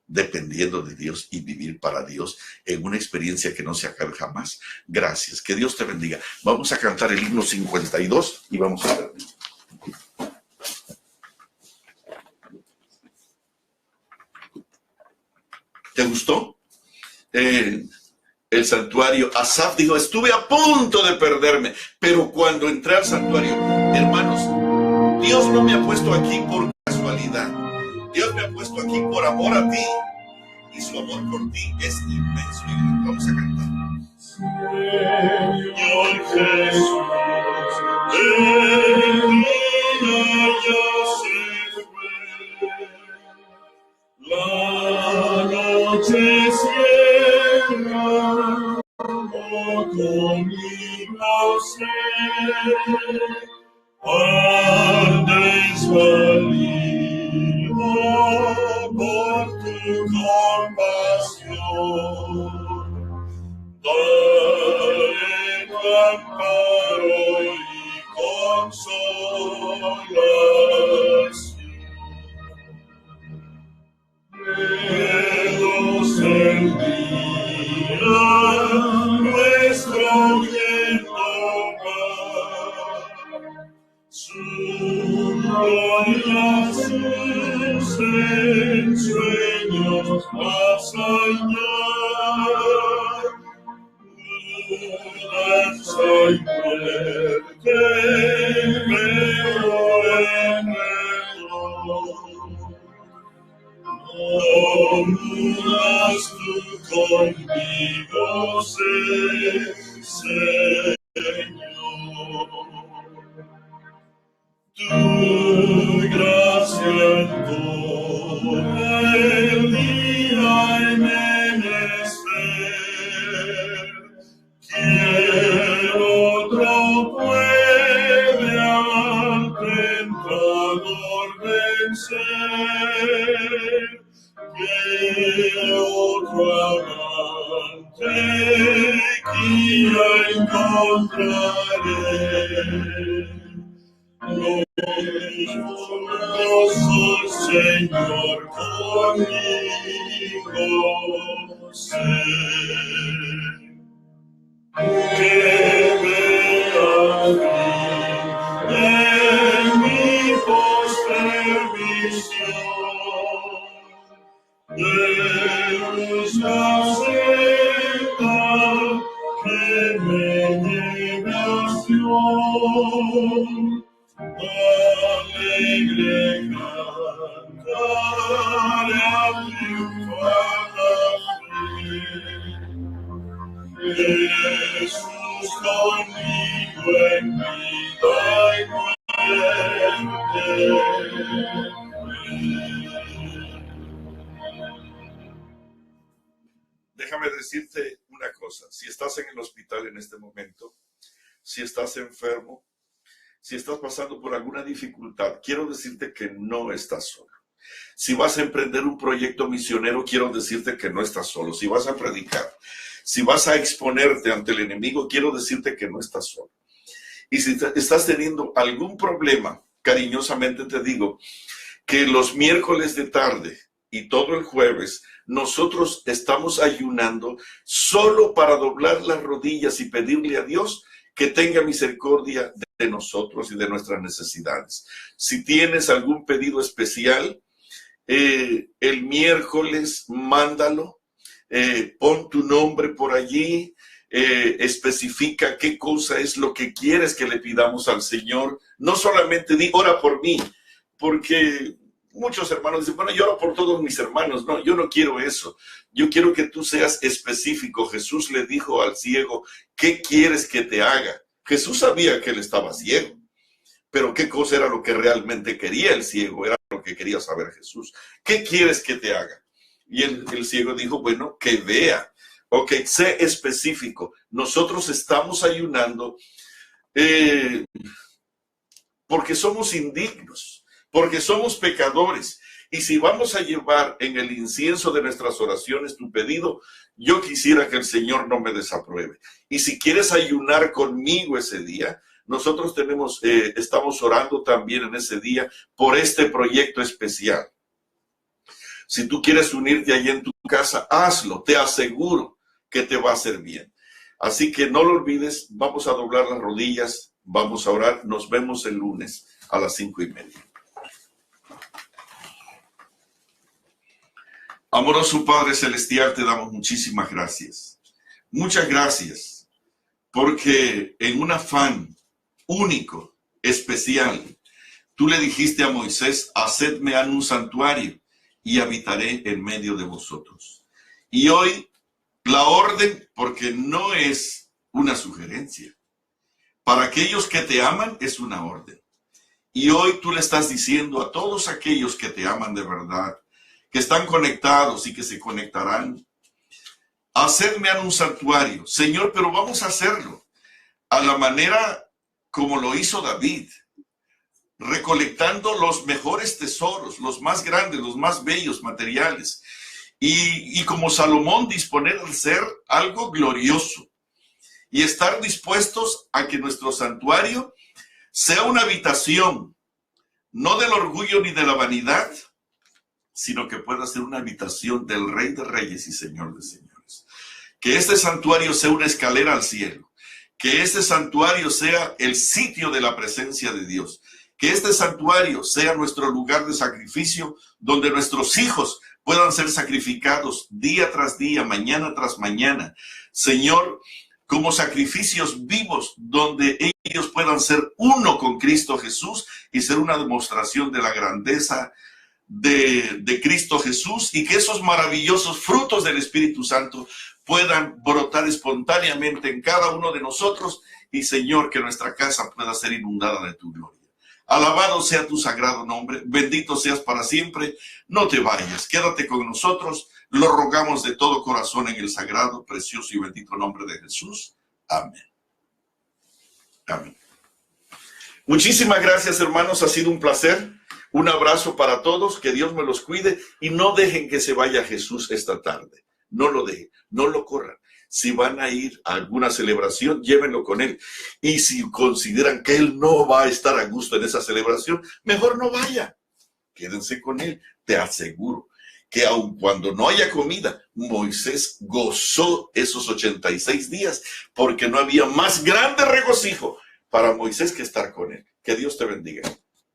dependiendo de Dios y vivir para Dios en una experiencia que no se acabe jamás? Gracias. Que Dios te bendiga. Vamos a cantar el himno 52 y vamos a ver. ¿Te gustó? El santuario. Asaf dijo, estuve a punto de perderme, pero cuando entré al santuario, hermanos, Dios no me ha puesto aquí por casualidad. Dios me ha puesto aquí por amor a ti. Y su amor por ti es inmenso. Y vamos a cantar. Señor Jesús, el día ya se fue. La noche cierra, oh conmigo sé. Al desvalido por tu compasión, dale tu amparo y consolación. Lejos el día nuestro bien tomar, su gloria, sus ensueños más allá. Mudanza y muerte veo en el dolor. No mudas tú conmigo, Señor. siento el día en menester, ¿quién otro puede al tentador vencer? ¿Qué otro amante guía encontraré? Glorioso Señor conmigo sé, que me abrí en mi postermisión, de luz la senda que me lleve a Sion. Alegre cantaré al triunfar la fe. Jesús conmigo en vida y muerte. Déjame decirte una cosa. Si estás en el hospital en este momento, si estás enfermo, si estás pasando por alguna dificultad, quiero decirte que no estás solo. Si vas a emprender un proyecto misionero, quiero decirte que no estás solo. Si vas a predicar, si vas a exponerte ante el enemigo, quiero decirte que no estás solo. Y si estás teniendo algún problema, cariñosamente te digo que los miércoles de tarde y todo el jueves, nosotros estamos ayunando solo para doblar las rodillas y pedirle a Dios que tenga misericordia de nosotros y de nuestras necesidades. Si tienes algún pedido especial, el miércoles mándalo, pon tu nombre por allí, especifica qué cosa es lo que quieres que le pidamos al Señor. No solamente di, ora por mí, porque muchos hermanos dicen, bueno, yo oro por todos mis hermanos. No, yo no quiero eso. Yo quiero que tú seas específico. Jesús le dijo al ciego, ¿qué quieres que te haga? Jesús sabía que él estaba ciego, pero ¿qué cosa era lo que realmente quería el ciego? Era lo que quería saber Jesús. ¿Qué quieres que te haga? Y el ciego dijo, bueno, que vea. Ok, sé específico. Nosotros estamos ayunando porque somos indignos, porque somos pecadores. Y si vamos a llevar en el incienso de nuestras oraciones tu pedido, yo quisiera que el Señor no me desapruebe. Y si quieres ayunar conmigo ese día, nosotros estamos orando también en ese día por este proyecto especial. Si tú quieres unirte allí en tu casa, hazlo. Te aseguro que te va a hacer bien. Así que no lo olvides, vamos a doblar las rodillas, vamos a orar. Nos vemos el lunes a las 5:30. Amoroso Padre Celestial, te damos muchísimas gracias. Muchas gracias, porque en un afán único, especial, tú le dijiste a Moisés, hacedme un santuario y habitaré en medio de vosotros. Y hoy la orden, porque no es una sugerencia, para aquellos que te aman es una orden. Y hoy tú le estás diciendo a todos aquellos que te aman de verdad, que están conectados y que se conectarán, hacedme un santuario. Señor, pero vamos a hacerlo a la manera como lo hizo David, recolectando los mejores tesoros, los más grandes, los más bellos materiales. Y como Salomón, disponer de ser algo glorioso y estar dispuestos a que nuestro santuario sea una habitación, no del orgullo ni de la vanidad, sino que pueda ser una habitación del Rey de Reyes y Señor de Señores. Que este santuario sea una escalera al cielo, que este santuario sea el sitio de la presencia de Dios, que este santuario sea nuestro lugar de sacrificio, donde nuestros hijos puedan ser sacrificados día tras día, mañana tras mañana. Señor, como sacrificios vivos, donde ellos puedan ser uno con Cristo Jesús y ser una demostración de la grandeza de Cristo Jesús, y que esos maravillosos frutos del Espíritu Santo puedan brotar espontáneamente en cada uno de nosotros, y Señor, que nuestra casa pueda ser inundada de tu gloria. Alabado sea tu sagrado nombre, bendito seas para siempre. No te vayas, quédate con nosotros. Lo rogamos de todo corazón en el sagrado, precioso y bendito nombre de Jesús. Amén. Amén. Muchísimas gracias, hermanos. Ha sido un placer. Un abrazo para todos. Que Dios me los cuide. Y no dejen que se vaya Jesús esta tarde. No lo dejen. No lo corran. Si van a ir a alguna celebración, llévenlo con él. Y si consideran que él no va a estar a gusto en esa celebración, mejor no vaya. Quédense con él. Te aseguro que aun cuando no haya comida, Moisés gozó esos 86 días, porque no había más grande regocijo para Moisés que estar con él. Que Dios te bendiga.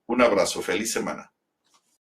Un abrazo. Feliz semana.